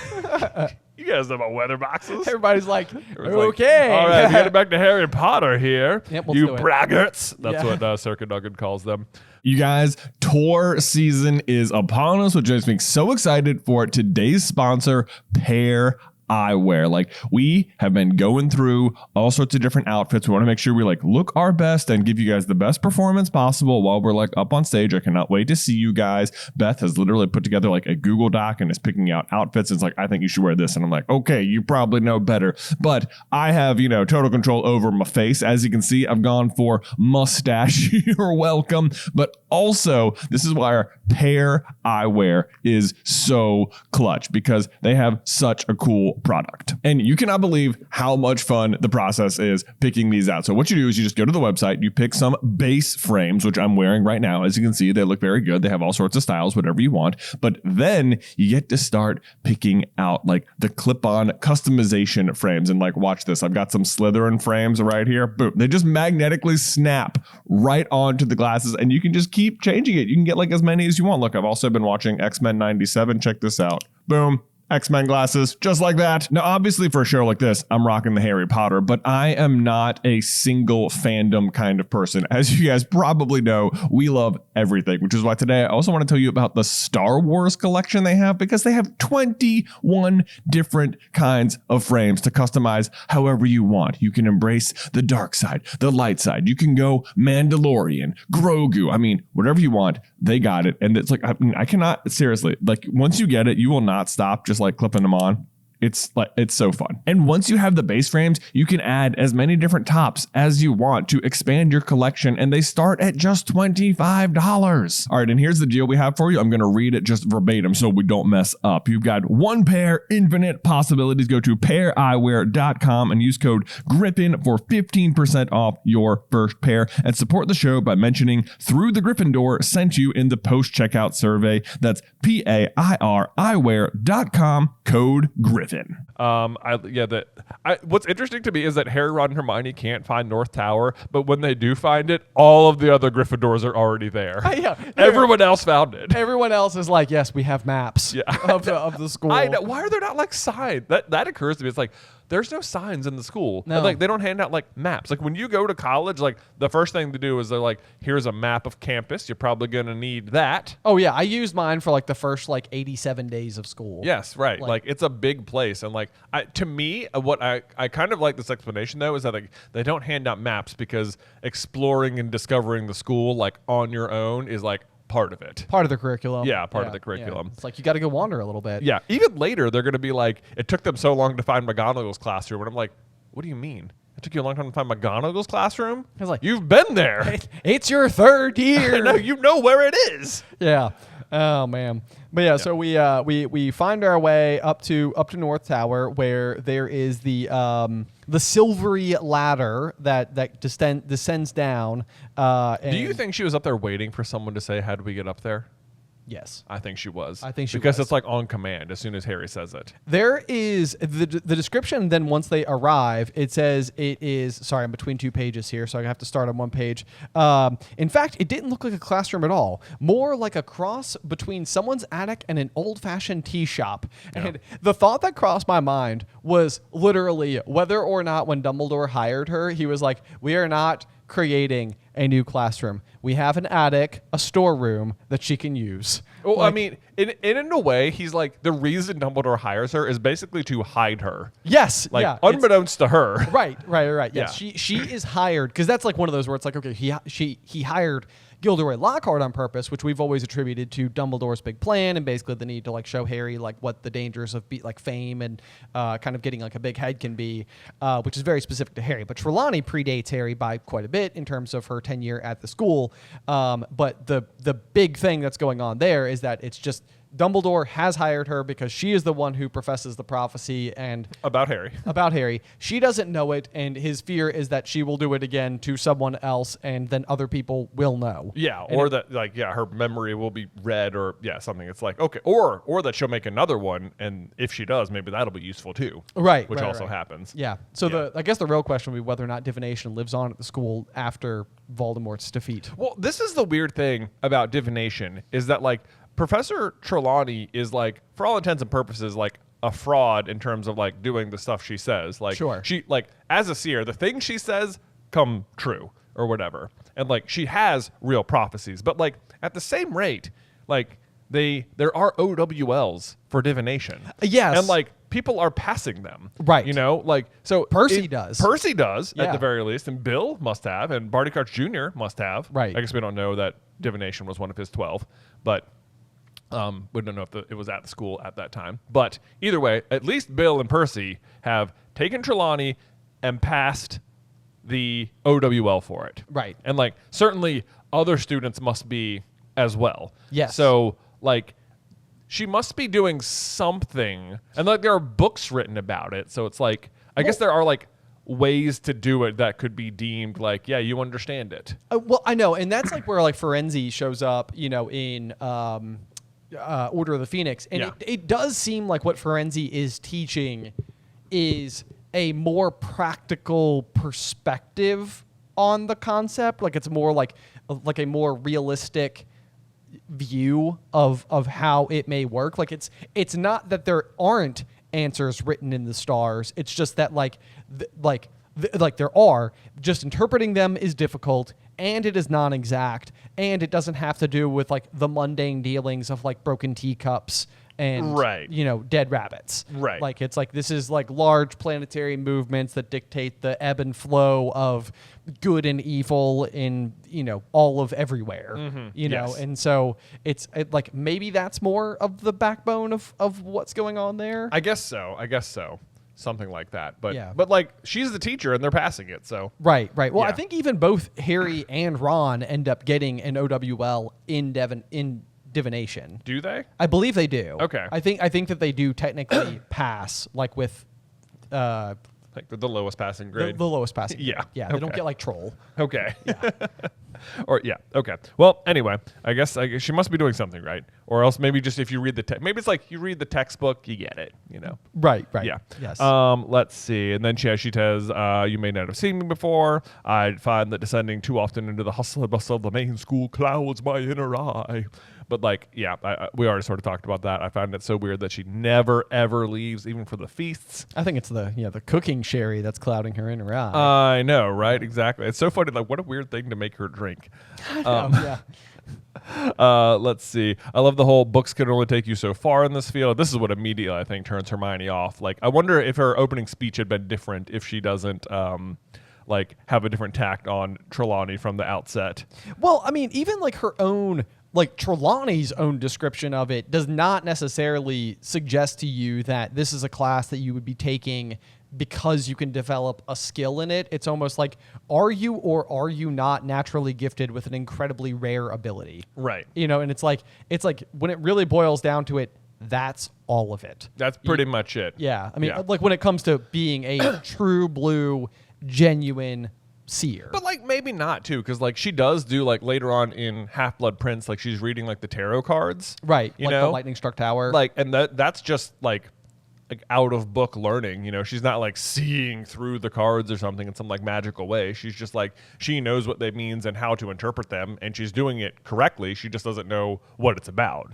You guys know about weather boxes. Everybody's like, Everyone's like, okay. all right, headed back to Harry Potter here. Yep, let's you do it. braggarts. That's Yeah. what Sir Cadogan calls them. You guys, tour season is upon us, which makes me so excited for today's sponsor, Pair Eyewear. Like, we have been going through all sorts of different outfits. We want to make sure we like look our best and give you guys the best performance possible while we're like up on stage. I cannot wait to see you guys. Beth has literally put together like a Google Doc and is picking out outfits. It's like, I think you should wear this. And I'm like, okay, you probably know better. But I have, total control over my face. As you can see, I've gone for mustache. You're welcome. But also, this is why our Pair Eyewear is so clutch, because they have such a cool product. And you cannot believe how much fun the process is picking these out. So what you do is you just go to the website, you pick some base frames, which I'm wearing right now. As you can see, they look very good. They have all sorts of styles, whatever you want. But then you get to start picking out like the clip-on customization frames. And like, watch this. I've got some Slytherin frames right here. Boom. They just magnetically snap right onto the glasses, and you can just keep changing it. You can get like as many as you want. Look, I've also been watching X-Men 97. Check this out. Boom. X-Men glasses, just like that. Now, obviously for a show like this, I'm rocking the Harry Potter, but I am not a single fandom kind of person. As you guys probably know, we love everything, which is why today I also want to tell you about the Star Wars collection they have, because they have 21 different kinds of frames to customize however you want. You can embrace the dark side, the light side. You can go Mandalorian, Grogu. I mean, whatever you want, they got it. And it's like, I cannot, seriously, like once you get it, you will not stop just like clipping them on. It's so fun. And once you have the base frames, you can add as many different tops as you want to expand your collection, and they start at just $25. All right, and here's the deal we have for you. I'm going to read it just verbatim so we don't mess up. You've got one pair, infinite possibilities. Go to paireyewear.com and use code Griffin for 15% off your first pair, and support the show by mentioning Through the Griffin Door sent you in the post-checkout survey. That's paireyewear.com, code Griffin. What's interesting to me is that Harry, Ron, and Hermione can't find North Tower, but when they do find it, all of the other Gryffindors are already there. Yeah. Everyone else found it. Everyone else is like, yes, we have maps of the school. I know. Why are there not like signs? That occurs to me. It's like, there's no signs in the school. No. And, like, they don't hand out like maps. Like when you go to college, like the first thing to do is they're like, here's a map of campus. You're probably going to need that. Oh yeah, I used mine for like the first like 87 days of school. Yes, right. Like it's a big place. And like to me, what I kind of like this explanation though is that like, they don't hand out maps because exploring and discovering the school like on your own is like part of it. Part of the curriculum. Yeah, part of the curriculum. Yeah. It's like you got to go wander a little bit. Yeah. Even later, they're going to be like, it took them so long to find McGonagall's classroom. And I'm like, what do you mean? It took you a long time to find McGonagall's classroom? I was like, you've been there. It's your third year. No, you know where it is. Yeah. Oh man. But yeah, so we find our way up to North Tower, where there is the silvery ladder that descends down. Do you think she was up there waiting for someone to say, how do we get up there? Yes. I think she was. I think she because was. it's like on command as soon as Harry says it. There is the description. Then once they arrive, it says it is. Sorry, I'm between 2 pages here, so I have to start on 1 page. In fact, it didn't look like a classroom at all. More like a cross between someone's attic and an old-fashioned tea shop. Yeah. And the thought that crossed my mind was literally whether or not when Dumbledore hired her, he was like, "We are not creating a new classroom. We have an attic, a storeroom that she can use." Well, I mean, in a way, he's like, the reason Dumbledore hires her is basically to hide her. Yes, Like, yeah, unbeknownst to her. Right. Yes, Yeah. she is hired because that's like one of those where it's like, okay, he hired Gilderoy Lockhart on purpose, which we've always attributed to Dumbledore's big plan and basically the need to like show Harry like what the dangers of like fame and kind of getting like a big head can be, which is very specific to Harry. But Trelawney predates Harry by quite a bit in terms of her tenure at the school. But the big thing that's going on there is that it's just Dumbledore has hired her because she is the one who professes the prophecy and About Harry. about Harry. She doesn't know it, and his fear is that she will do it again to someone else, and then other people will know. Yeah, And or that like her memory will be read, or something. It's like, okay, or that she'll make another one, and if she does, maybe that'll be useful too. Right, which right, also right. happens. Yeah. So Yeah. I guess the real question would be whether or not divination lives on at the school after Voldemort's defeat. Well, this is the weird thing about divination is that like Professor Trelawney is like, for all intents and purposes, like a fraud in terms of like doing the stuff she says. Like Sure. she like as a seer, the things she says come true or whatever, and like she has real prophecies. But like at the same rate, like there are OWLs for divination. Yes. and like people are passing them. Right. You know, like so Percy does. Percy does Yeah. at the very least, and Bill must have, and Barty Crouch Jr. must have. Right. I guess we don't know that divination was one of his 12, but we don't know if it was at the school at that time. But either way, at least Bill and Percy have taken Trelawney and passed the OWL for it. Right. And like certainly other students must be as well. Yes. So like she must be doing something, and like there are books written about it. So it's like I guess there are like ways to do it that could be deemed like, yeah, you understand it. Well, I know, and that's like where like Ferenzi shows up, you know, in Order of the Phoenix, and Yeah. it does seem like what Ferenzi is teaching is a more practical perspective on the concept. Like it's more like a more realistic view of how it may work. Like it's not that there aren't answers written in the stars. It's just that like there are, just interpreting them is difficult, and it is non-exact, and it doesn't have to do with like the mundane dealings of like broken teacups and Right. you know, dead rabbits. Right. Like it's like this is like large planetary movements that dictate the ebb and flow of good and evil in, you know, all of everywhere. You know, Yes. and so it's like maybe that's more of the backbone of what's going on there. I guess so. Something like that. But Yeah. but like she's the teacher and they're passing it. So Right. Well, I Yeah. think even both Harry and Ron end up getting an OWL in divination. do they? I believe they do. Okay. I think that they do technically pass, like with Like the lowest passing grade. the lowest passing. Yeah. Yeah. They don't Okay. get like troll. Okay. Or yeah. Okay. Well, anyway, I guess she must be doing something right, or else maybe just if you read the text, maybe it's like you read the textbook, you get it. You know. Right. Yeah. Yes. Let's see. And then she says, you may not have seen me before. I find that descending too often into the hustle and bustle of the main school clouds my inner eye. But like, yeah, we already sort of talked about that. I find it so weird that she never ever leaves, even for the feasts. I think it's the cooking sherry that's clouding her inner eye. I know, right? Exactly. It's so funny. Like, what a weird thing to make her drink. Yeah. Let's see. I love the whole books can only take you so far in this field. This is what immediately I think turns Hermione off. Like, I wonder if her opening speech had been different if she doesn't like have a different tact on Trelawney from the outset. Well, I mean, even like her own, like Trelawney's own description of it does not necessarily suggest to you that this is a class that you would be taking because you can develop a skill in it. It's almost like, are you or are you not naturally gifted with an incredibly rare ability? Right. You know, and it's like when it really boils down to it, that's all of it. That's pretty much it. Yeah. I mean, Yeah. like when it comes to being a true blue, genuine seer. But like maybe not too, because like she does do like later on in Half-Blood Prince, like she's reading like the tarot cards, right, You like know, the lightning struck tower. like, and that's just like out of book learning. You know, she's not like seeing through the cards or something in some like magical way. She's just like she knows what they means and how to interpret them, and she's doing it correctly. She just doesn't know what it's about.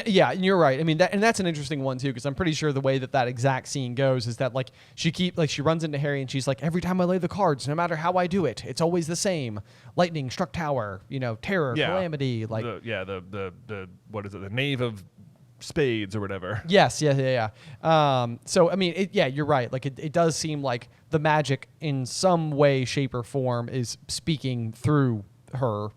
Yeah, and you're right. I mean, that's an interesting one too, because I'm pretty sure the way that exact scene goes is that like she runs into Harry and she's like, every time I lay the cards, no matter how I do it, it's always the same: lightning struck tower, terror, calamity, like the what is it? The Knave of Spades or whatever. Yes, yeah. So I mean, you're right. Like it does seem like the magic in some way, shape, or form is speaking through her,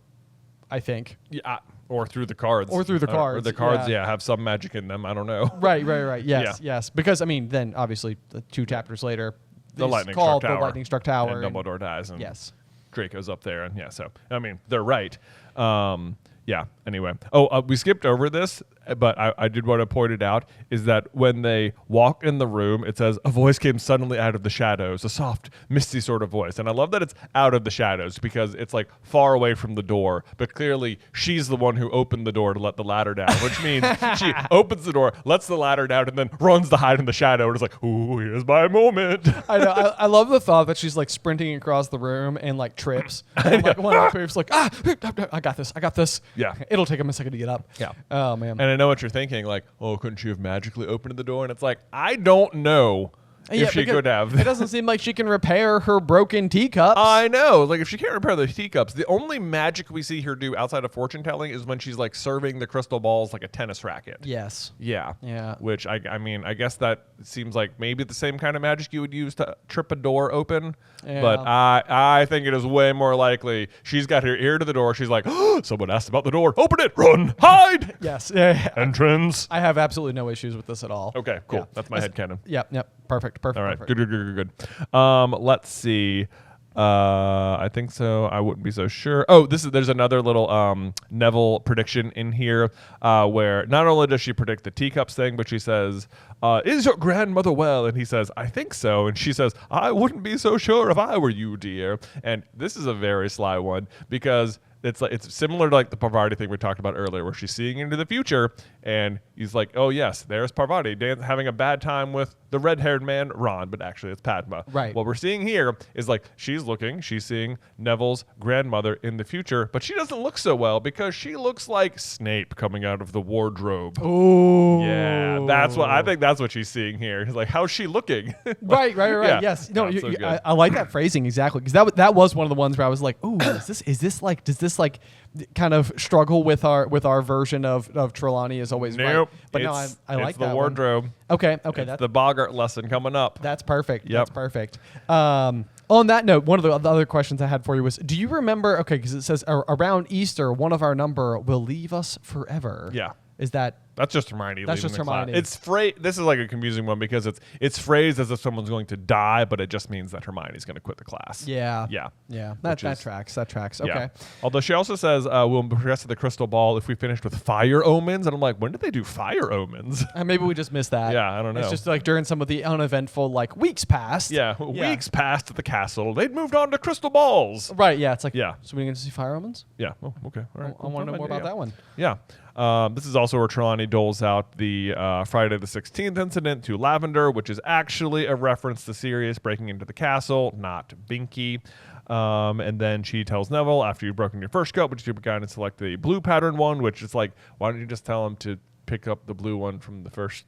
I think. Yeah, or through the cards. Or through the cards. Or the cards, have some magic in them. I don't know. Right. Yes. Because I mean, then obviously the 2 chapters later, the it's lightning called struck tower. The Lightning Struck Tower. And Dumbledore dies. And yes. Draco's up there, and so I mean they're right. Yeah. Anyway, we skipped over this, but I did want to point it out is that when they walk in the room, it says a voice came suddenly out of the shadows, a soft, misty sort of voice, and I love that it's out of the shadows because it's like far away from the door, but clearly she's the one who opened the door to let the ladder down, which means she opens the door, lets the ladder down, and then runs to hide in the shadow, and it's like, ooh, here's my moment. I know. I love the thought that she's like sprinting across the room and like trips. And, like one of the peeps like, I got this. Yeah. It'll take him a second to get up. Yeah. Oh man. And I know what you're thinking, like, oh, couldn't she have magically opened the door? And it's like, I don't know if she could have. It doesn't seem like she can repair her broken teacups. I know. Like, if she can't repair the teacups, the only magic we see her do outside of fortune telling is when she's like serving the crystal balls like a tennis racket. Yes. Yeah. Yeah. Which I mean, I guess that seems like maybe the same kind of magic you would use to trip a door open. Yeah. But I think it is way more likely she's got her ear to the door. She's like, oh, someone asked about the door. Open it. Run. Hide. Yes. Yeah. Entrance. I have absolutely no issues with this at all. Okay. Cool. Yeah. That's my headcanon. Yep. Perfect. All right. Perfect. Good. Let's see. I think so. I wouldn't be so sure. Oh, there's another little Neville prediction in here where not only does she predict the teacups thing, but she says, is your grandmother well? And he says, I think so. And she says, I wouldn't be so sure if I were you, dear. And this is a very sly one because it's similar to like the Parvati thing we talked about earlier, where she's seeing into the future, and he's like, "Oh yes, there's Parvati having a bad time with the red-haired man, Ron, but actually it's Padma." Right. What we're seeing here is like she's seeing Neville's grandmother in the future, but she doesn't look so well because she looks like Snape coming out of the wardrobe. Oh. Yeah, I think that's what she's seeing here. He's like, how's she looking? Right. Yeah, Yes. No, not so good. I like that phrasing exactly, because that was one of the ones where I was like, "Oh, does this like kind of struggle with our version of Trelawney is always Nope. right?" But no, I like the that wardrobe. one. Okay, It's the Boggart lesson coming up. that's perfect. Yep. That's perfect. On that note, one of the other questions I had for you was, do you remember? Okay, because it says around Easter, one of our number will leave us forever. Yeah. Is that? That's just Hermione. That's leaving just the class. Hermione. It's this is like a confusing one because it's phrased as if someone's going to die, but it just means that Hermione's going to quit the class. Yeah. Yeah. That tracks. That tracks. Okay. Yeah. Although she also says we'll progress to the crystal ball if we finished with fire omens, and I'm like, when did they do fire omens? Maybe we just missed that. Yeah, I don't know. It's just like during some of the uneventful like weeks past. Yeah, weeks passed at the castle. They'd moved on to crystal balls. Right. Yeah. It's like. Yeah. So we going to see fire omens? Yeah. Oh, okay. All right. I want to know more about that one. Yeah. This is also where Trelawney doles out the Friday the 16th incident to Lavender, which is actually a reference to Sirius breaking into the castle, not Binky. And then she tells Neville, after you've broken your first coat, would you go and select the blue pattern one, which is like, why don't you just tell him to pick up the blue one from the first,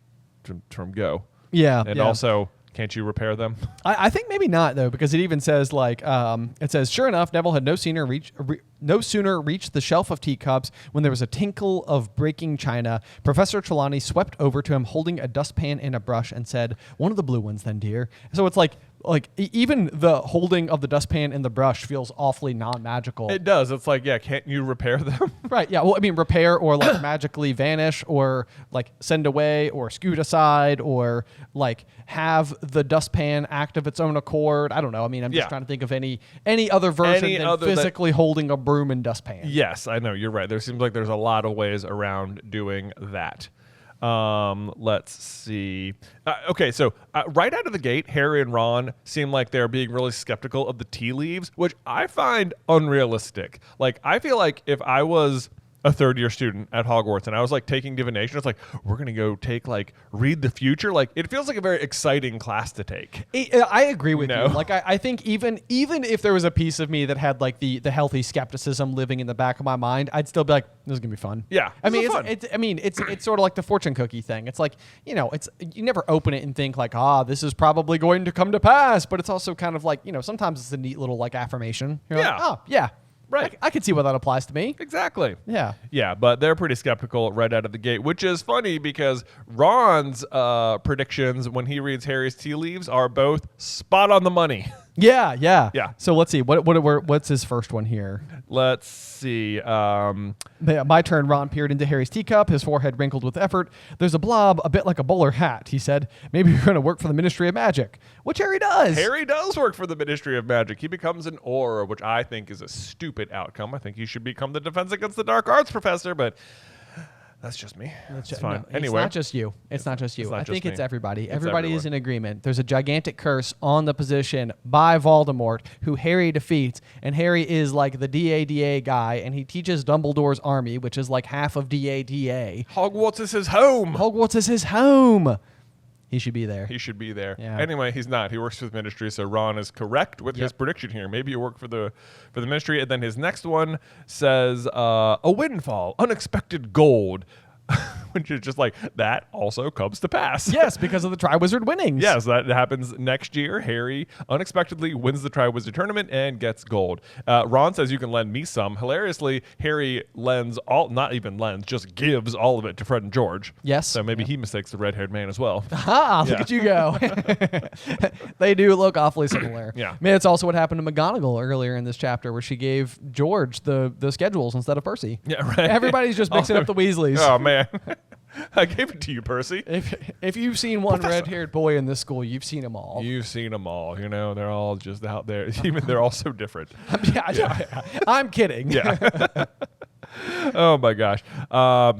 from Go? Yeah. And also, can't you repair them? I think maybe not, though, because it even says like it says, sure enough, Neville had no sooner reached the shelf of teacups when there was a tinkle of breaking china. Professor Trelawney swept over to him holding a dustpan and a brush and said, one of the blue ones then, dear. So it's like even the holding of the dustpan and the brush feels awfully non-magical. It does. It's like, yeah, can't you repair them? Right. Yeah. Well, I mean, repair or like magically vanish or like send away or scoot aside or like have the dustpan act of its own accord. I don't know. I mean, I'm just trying to think of any other version than physically holding a broom and dustpan. Yes, I know. You're right. There seems like there's a lot of ways around doing that. Let's see. Okay, so right out of the gate, Harry and Ron seem like they're being really skeptical of the tea leaves, which I find unrealistic. Like, I feel like if I was a third-year student at Hogwarts and I was like taking divination, it's like, we're gonna go take like read the future. Like, it feels like a very exciting class to take. I agree with you. Like, I think even if there was a piece of me that had like the healthy skepticism living in the back of my mind, I'd still be like, this is gonna be fun. Yeah, I mean, it's sort of like the fortune cookie thing. It's like, you know, you never open it and think like, this is probably going to come to pass, but it's also kind of like, you know, sometimes it's a neat little like affirmation. You're like, oh yeah. Right. I can see why that applies to me. Exactly. Yeah. Yeah, but they're pretty skeptical right out of the gate, which is funny because Ron's predictions when he reads Harry's tea leaves are both spot on the money. Yeah. Yeah. So let's see. What's his first one here? Let's see. My turn. Ron peered into Harry's teacup, his forehead wrinkled with effort. There's a blob, a bit like a bowler hat, he said. Maybe you're going to work for the Ministry of Magic, which Harry does. Harry does work for the Ministry of Magic. He becomes an Auror, which I think is a stupid outcome. I think he should become the Defense Against the Dark Arts professor, but that's just me. It's fine. No, anyway. It's not just you. It's not just you. I think it's everybody. It's Everybody is everyone. in agreement. There's a gigantic curse on the position by Voldemort, who Harry defeats. And Harry is like the DADA guy, and he teaches Dumbledore's army, which is like half of DADA. Hogwarts is his home. Hogwarts is his home. He should be there. He should be there. Yeah. Anyway, he's not. He works for the Ministry, so Ron is correct with his prediction here. Maybe you work for the Ministry. And then his next one says, a windfall, unexpected gold. Which is just like, that also comes to pass. Yes, because of the Triwizard winnings. Yes, that happens next year. Harry unexpectedly wins the Triwizard Tournament and gets gold. Ron says you can lend me some. Hilariously, Harry just gives all of it to Fred and George. Yes. So maybe he mistakes the red-haired man as well. Look at you go. They do look awfully similar. Yeah. Man, it's also what happened to McGonagall earlier in this chapter, where she gave George the schedules instead of Percy. Yeah, right. Everybody's just mixing up the Weasleys. Oh, man. I gave it to you, Percy. If you've seen one red-haired boy in this school, you've seen them all. You've seen them all. You know, they're all just out there. Even they're all so different. I'm kidding. Yeah. Oh my gosh.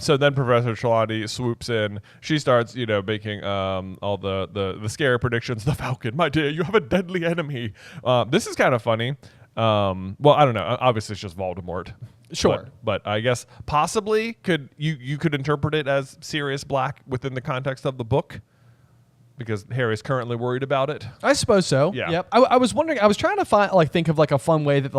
So then Professor Trelawney swoops in. She starts, making all the scary predictions. The Falcon, my dear, you have a deadly enemy. This is kind of funny. Well, I don't know. Obviously, it's just Voldemort. Sure. But I guess possibly you could interpret it as Sirius Black within the context of the book, because Harry's currently worried about it. I suppose so. Yeah. Yep. I was wondering. I was trying to think of like a fun way that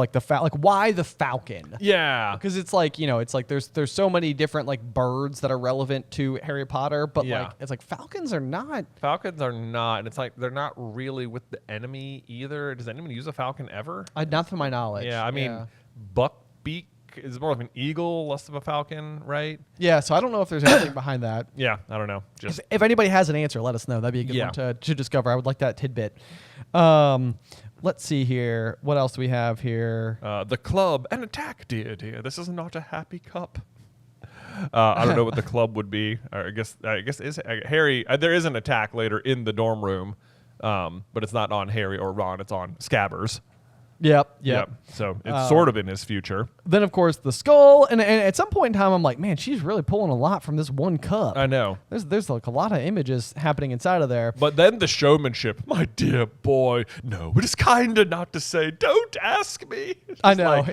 why the Falcon? Yeah. Because it's like there's so many different like birds that are relevant to Harry Potter, but it's like falcons are not. Falcons are not, and it's like they're not really with the enemy either. Does anyone use a falcon ever? Not to my knowledge. Yeah, I mean, Buckbeak is more of an eagle, less of a falcon, right? Yeah, so I don't know if there's anything behind that. Yeah, I don't know. Just If anybody has an answer, let us know. That'd be a good one to discover. I would like that tidbit. Let's see here. What else do we have here? The club, an attack, dear. This is not a happy cup. I don't know what the club would be. I guess is Harry. There is an attack later in the dorm room, but it's not on Harry or Ron. It's on Scabbers. Yep. So it's sort of in his future. Then, of course, the skull. And at some point in time, I'm like, man, she's really pulling a lot from this one cup. I know. There's like a lot of images happening inside of there. But then the showmanship, my dear boy, no, it is kinder not to say, don't ask me. It's I know.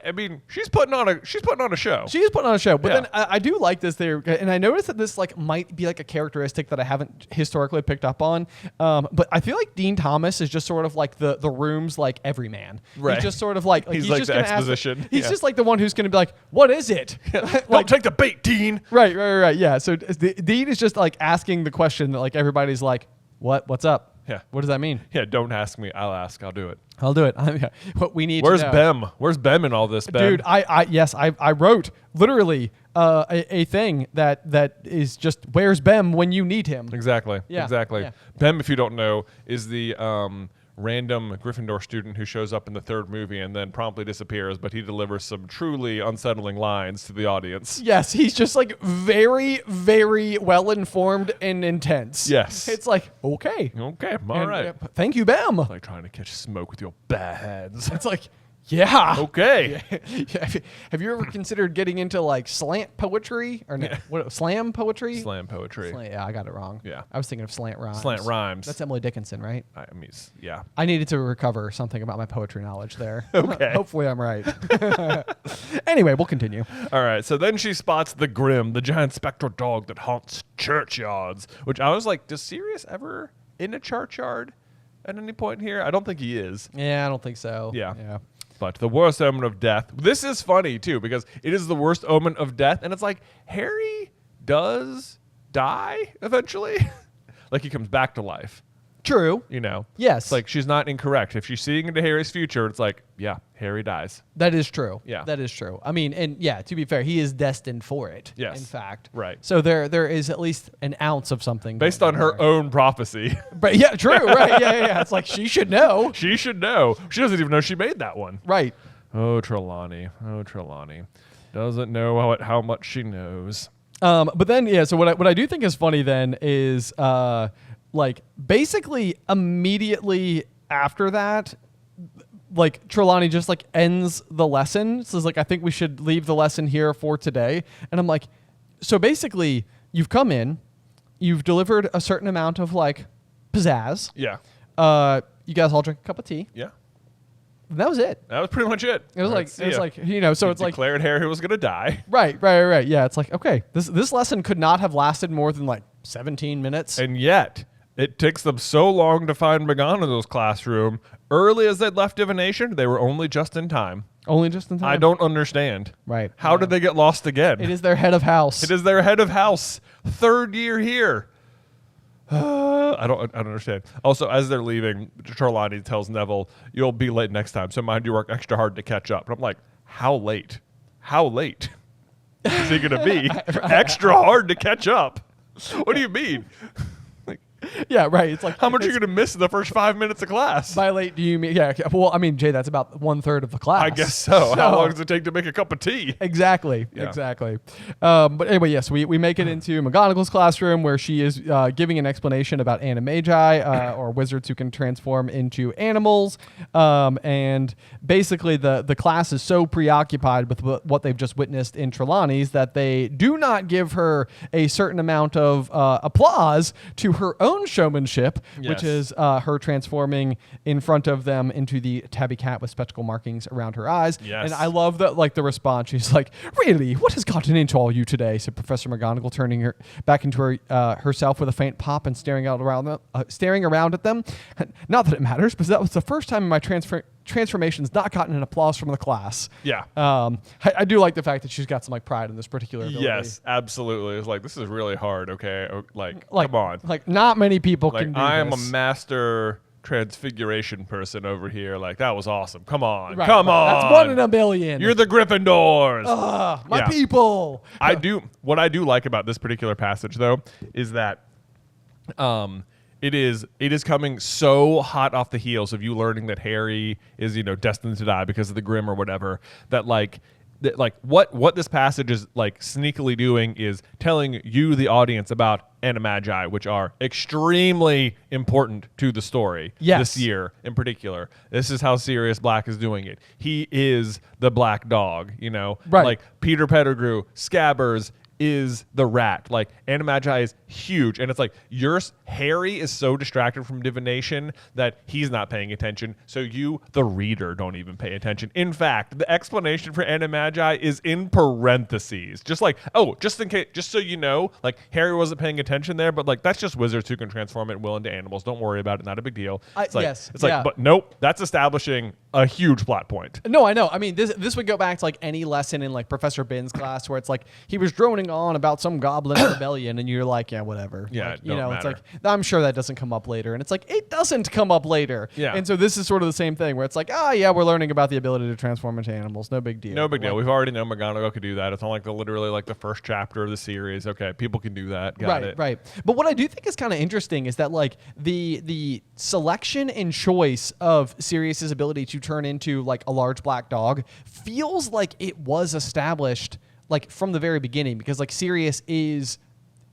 I mean, she's putting on a show. She is putting on a show, but then I do like this there, and I noticed that this might be like a characteristic that I haven't historically picked up on. But I feel like Dean Thomas is just sort of like the room's like everyman. Right. He's just sort of like he's like just the gonna exposition. He's just like the one who's going to be like, "What is it?" Don't take the bait, Dean. Right. Yeah. So Dean is just like asking the question that like everybody's like, "What's up?" Yeah. What does that mean? Yeah. Don't ask me. I'll ask. I'll do it. I'll do it. What we need. Where's to know. Bem? Where's Bem in all this, Bem? Dude, I wrote literally a thing that is just where's Bem when you need him. Exactly. Yeah. Exactly. Yeah. Bem, if you don't know, is the random Gryffindor student who shows up in the third movie and then promptly disappears, but he delivers some truly unsettling lines to the audience. Yes, he's just like very, very well informed and intense. Yes. It's like, okay. Okay. All right. Thank you, Bem. Like trying to catch smoke with your bare hands. It's like, Yeah. Okay. Have you ever considered getting into like slant poetry or no, what, slam poetry? Slam poetry. Yeah, I got it wrong. Yeah. I was thinking of slant rhymes. Slant rhymes. That's Emily Dickinson, right? I mean, yeah. I needed to recover something about my poetry knowledge there. Okay. Hopefully I'm right. Anyway, we'll continue. All right. So then she spots the Grim, the giant spectral dog that haunts churchyards, which I was like, does Sirius ever in a churchyard at any point here? I don't think he is. Yeah, I don't think so. Yeah. But the worst omen of death. This is funny, too, because it is the worst omen of death. And it's like, Harry does die eventually. Like, he comes back to life. True. You know? Yes. It's like, she's not incorrect. If she's seeing into Harry's future, it's like, yeah, Harry dies. That is true. Yeah. That is true. I mean, and yeah, to be fair, he is destined for it. Yes. In fact. Right. So there is at least an ounce of something. Based going on her there. own prophecy. But yeah, true. Right. Yeah. It's like she should know. She should know. She doesn't even know she made that one. Right. Oh, Trelawney. Oh, Trelawney. Doesn't know how much she knows. But then, yeah, so what I do think is funny then is like basically immediately after that, like Trelawney just like ends the lesson. Says like, I think we should leave the lesson here for today. And I'm like, so basically you've come in, you've delivered a certain amount of like pizzazz. Yeah. You guys all drink a cup of tea. Yeah. And that was it. That was pretty much it. It was like, you know, so it's like declared Harry was going to die. Right. Yeah, it's like, okay, this lesson could not have lasted more than like 17 minutes. And yet, it takes them so long to find McGonagall's classroom. Early as they left Divination, they were only just in time. Only just in time. I don't understand. Right. How did they get lost again? It is their head of house. It is their head of house. 3rd year here. I don't understand. Also, as they're leaving, Trelawney tells Neville, "You'll be late next time, so mind you work extra hard to catch up." And I'm like, how late? How late is he going to be? Extra hard to catch up? What do you mean? Yeah, right. It's like, How much are you going to miss in the first 5 minutes of class? by late do you mean? Yeah. Well, I mean, Jay, that's about 1/3 of the class. I guess so. How long does it take to make a cup of tea? Exactly. Yeah. Exactly. But anyway, yes, we make it into McGonagall's classroom where she is giving an explanation about animagi or wizards who can transform into animals. And basically the class is so preoccupied with what they've just witnessed in Trelawney's that they do not give her a certain amount of applause to her own showmanship, which Yes. is her transforming in front of them into the tabby cat with spectacle markings around her eyes. Yes. And I love that, like the response. She's like, "Really? What has gotten into all you today?" said Professor McGonagall, turning her back into her herself with a faint pop and staring around at them. Not that it matters, because that was the first time in my transformation's not gotten an applause from the class. Yeah. I do like the fact that she's got some like pride in this particular ability. Yes, absolutely. It's like, this is really hard, okay? Like come on. Like not many people Like, can do I am this. a master transfiguration person over here. Like, that was awesome. Come on. Right, Come right. on. That's 1 in a million. You're the Gryffindors. My Yeah. people. What I do like about this particular passage, though, is that it is coming so hot off the heels of you learning that Harry is, destined to die because of the Grim or whatever, that what this passage is like sneakily doing is telling you, the audience, about animagi, which are extremely important to the story. Yes. This year in particular. This is how Sirius Black is doing it. He is the black dog, Right. Like Peter Pettigrew, Scabbers is the rat. Like, animagi is huge, and it's like Harry is so distracted from divination that he's not paying attention, so you, the reader, don't even pay attention. In fact, the explanation for animagi is in parentheses, just like, just in case, just so you know, like, Harry wasn't paying attention there, but like, that's just wizards who can transform at will into animals. Don't worry about it. Not a big deal. It's like, yes, it's like, yeah. but nope, that's establishing a huge plot point. No, I know. I mean, this would go back to like any lesson in like Professor Bin's class where it's like he was droning on about some goblin rebellion, and you're like, yeah, whatever. Yeah, like, don't it's matter. like, I'm sure that doesn't come up later, and it's like it doesn't come up later. Yeah. And so this is sort of the same thing where it's like, yeah, we're learning about the ability to transform into animals. No big deal. No big deal. Like, We've already known McGonagall could do that. It's not like literally like the first chapter of the series. Okay, people can do that. Got it. Right. But what I do think is kind of interesting is that like the selection and choice of Sirius's ability to turn into like a large black dog feels like it was established like from the very beginning, because like Sirius is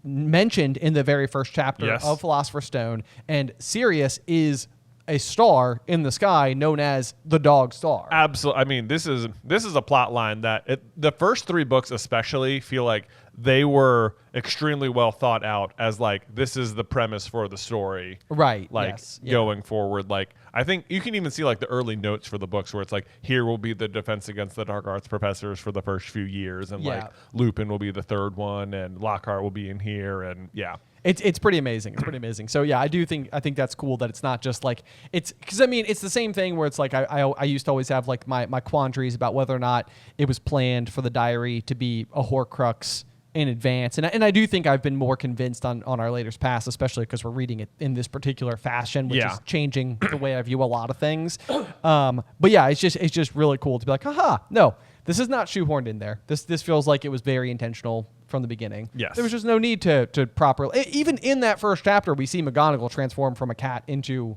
mentioned in the very first chapter Yes. of Philosopher's Stone, and Sirius is a star in the sky known as the Dog Star. Absolutely. I mean, this is a plot line that the first 3 books especially feel like they were extremely well thought out as like this is the premise for the story. Right. Like yes. going forward. Like I think you can even see like the early notes for the books where it's like here will be the defense against the dark arts professors for the first few years, and like Lupin will be the 3rd one, and Lockhart will be in here, and yeah. It's pretty amazing. It's pretty amazing. So yeah, I think that's cool that it's not just like it's because I mean it's the same thing where it's like I used to always have like my quandaries about whether or not it was planned for the diary to be a Horcrux in advance, and I do think I've been more convinced on our latest pass, especially because we're reading it in this particular fashion, which is changing the way I view a lot of things. But yeah, it's just really cool to be like, haha, no, this is not shoehorned in there. This feels like it was very intentional from the beginning. Yes. There was just no need to properly. Even in that first chapter, we see McGonagall transform from a cat into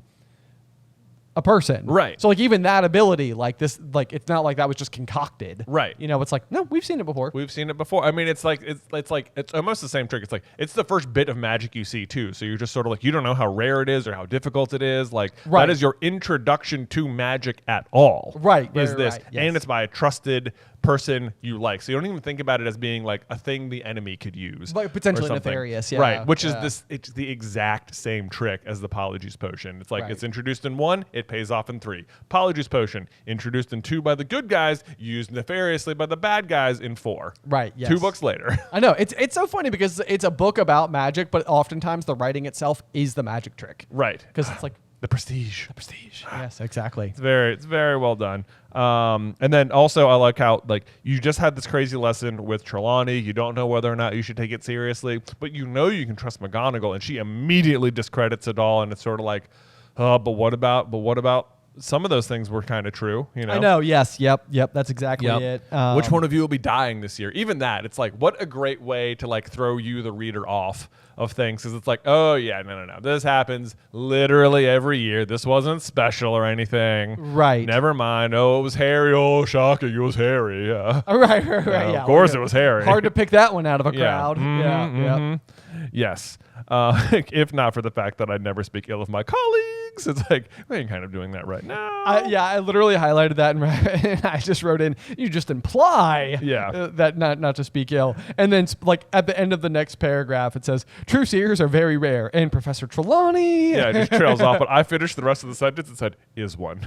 a person. Right. So like even that ability, like this, like it's not like that was just concocted. Right. You know, it's like, no, we've seen it before. We've seen it before. I mean, it's almost the same trick. It's like it's the first bit of magic you see too. So you're just sort of like you don't know how rare it is or how difficult it is. Like that is your introduction to magic at all. Right. Is this right, yes. and it's by a trusted person you like. So you don't even think about it as being like a thing the enemy could use. Like potentially or something. nefarious, yeah. Right. Which is it's the exact same trick as the Polyjuice Potion. It's like it's introduced in 1, it pays off in 3. Polyjuice Potion, introduced in 2 by the good guys, used nefariously by the bad guys in 4. Right, yes. 2 books later. I know. It's so funny because it's a book about magic, but oftentimes the writing itself is the magic trick. Right. Because it's like the prestige. yes, exactly. It's very well done. And then also I like how like you just had this crazy lesson with Trelawney. You don't know whether or not you should take it seriously, but you know you can trust McGonagall, and she immediately discredits it all, and it's sort of like, but what about some of those things were kind of true, you know? I know. Yes. Yep. That's exactly it. Which one of you will be dying this year? Even that, it's like, what a great way to like throw you, the reader, off of things. Because it's like, oh yeah, no. This happens literally every year. This wasn't special or anything. Right. Never mind. Oh, it was Harry. Oh, shocking. It was Harry. Yeah. Right. Yeah. Of course it was Harry. Hard to pick that one out of a Yeah. crowd. Yeah. Yes. If not for the fact that I'd never speak ill of my colleagues, it's like we ain't kind of doing that right now. I literally highlighted that and I just wrote in, you just imply that not to speak ill. And then like at the end of the next paragraph, it says, true seers are very rare. And Professor Trelawney. Yeah, it just trails off. But I finished the rest of the sentence and said, is one.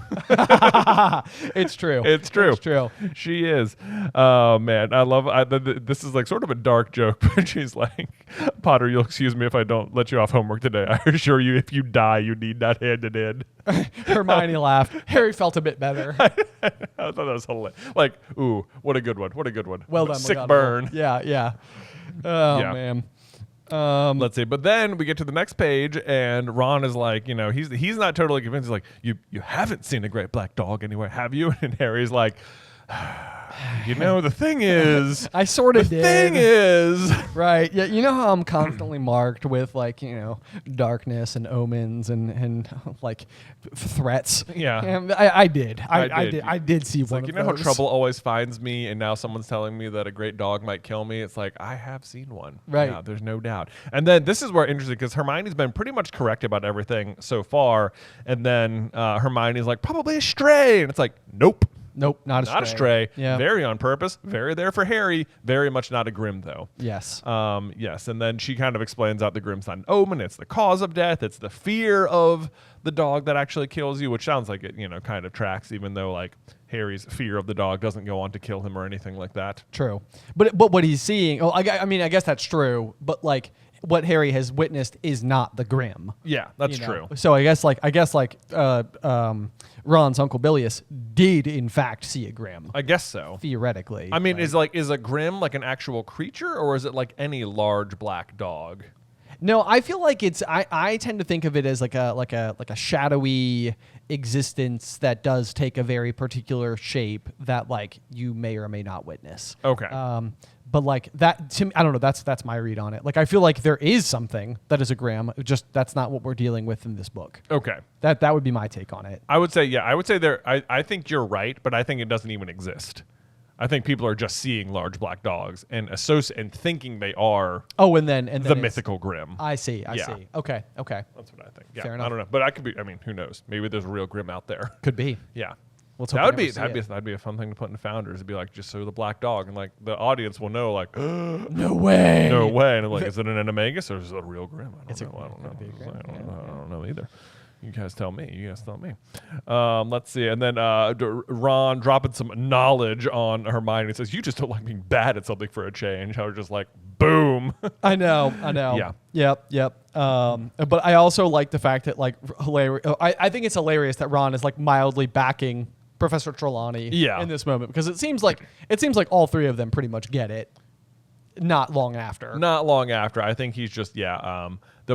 It's true. It's true. It's true. She is. Oh, man. I love this is like sort of a dark joke, but she's like, Potter, you'll excuse me if I don't let you off homework today. I assure you, if you die, you need not hand it in. Hermione laughed. Harry felt a bit better. I thought that was hilarious. Like, ooh, what a good one. Well done, Sick McGonagall. burn. Yeah. Oh, Yeah. man. Let's see. But then we get to the next page, and Ron is like, you know, he's not totally convinced. He's like, you haven't seen a great black dog anywhere, have you? And Harry's like, you know, the thing is, I sort of did. The thing is, right. Yeah. You know how I'm constantly marked with like, you know, darkness and omens and like threats. Yeah. And I did. I did see it's one like, of you know how those. trouble always finds me, and now someone's telling me that a great dog might kill me. It's like, I have seen one. Right. Yeah, there's no doubt. And then this is where interesting, because Hermione's been pretty much correct about everything so far. And then Hermione's like, probably a stray. And it's like, nope. Nope, not a stray. Yeah. Very on purpose. Very there for Harry. Very much not a Grim, though. Yes. Yes. And then she kind of explains out the Grim's not an omen. It's the cause of death. It's the fear of the dog that actually kills you, which sounds like it, you know, kind of tracks, even though like Harry's fear of the dog doesn't go on to kill him or anything like that. True. But what he's seeing, I mean, I guess that's true, but like what Harry has witnessed is not the Grim. Yeah, that's You know? true. So I guess Ron's Uncle Bilius did in fact see a Grim. I guess so. Theoretically. I mean, right? is a Grim like an actual creature, or is it like any large black dog? No, I feel like it's. I tend to think of it as like a shadowy existence that does take a very particular shape that like you may or may not witness. Okay. But like that, to me, I don't know. That's my read on it. Like I feel like there is something that is a Grim. Just that's not what we're dealing with in this book. Okay. That would be my take on it. I would say there. I think you're right, but I think it doesn't even exist. I think people are just seeing large black dogs and thinking they are and then the mythical Grimm. I see. Okay. That's what I think. Yeah, Fair enough. I don't know, but I could be. I mean, who knows? Maybe there's a real Grimm out there. Could be. Yeah. Let's That hope would we be never see it. that'd be a fun thing to put in Founders. It'd be like just show the black dog, and like the audience will know, like, No way. no way. And I'm like, is it an animagus or is it a real Grimm? I It's a- don't know. I don't know. could be a Grimm, I don't know either. You guys tell me. Let's see. And then Ron dropping some knowledge on Hermione. Says, you just don't like being bad at something for a change. I was just like, boom. I know. Yeah. Yep. But I also like the fact that like hilarious. I think it's hilarious that Ron is like mildly backing Professor Trelawney in this moment, because it seems like all three of them pretty much get it. Not long after. I think he's just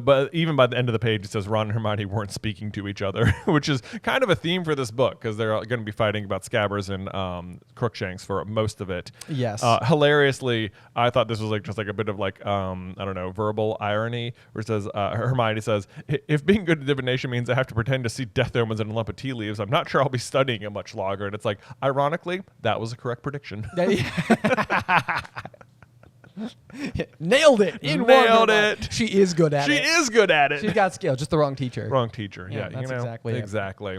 but even by the end of the page, it says Ron and Hermione weren't speaking to each other, which is kind of a theme for this book, because they're going to be fighting about Scabbers and Crookshanks for most of it. Yes. Hilariously, I thought this was like just like a bit of like I don't know, verbal irony, where it says Hermione says, if being good at divination means I have to pretend to see death omens in a lump of tea leaves, I'm not sure I'll be studying it much longer. And it's like, ironically, that was a correct prediction. Nailed it. Nailed it. She is good at it. She is good at it. She's got skill, just the wrong teacher. Wrong teacher. Yeah, Yeah, that's exactly it. exactly.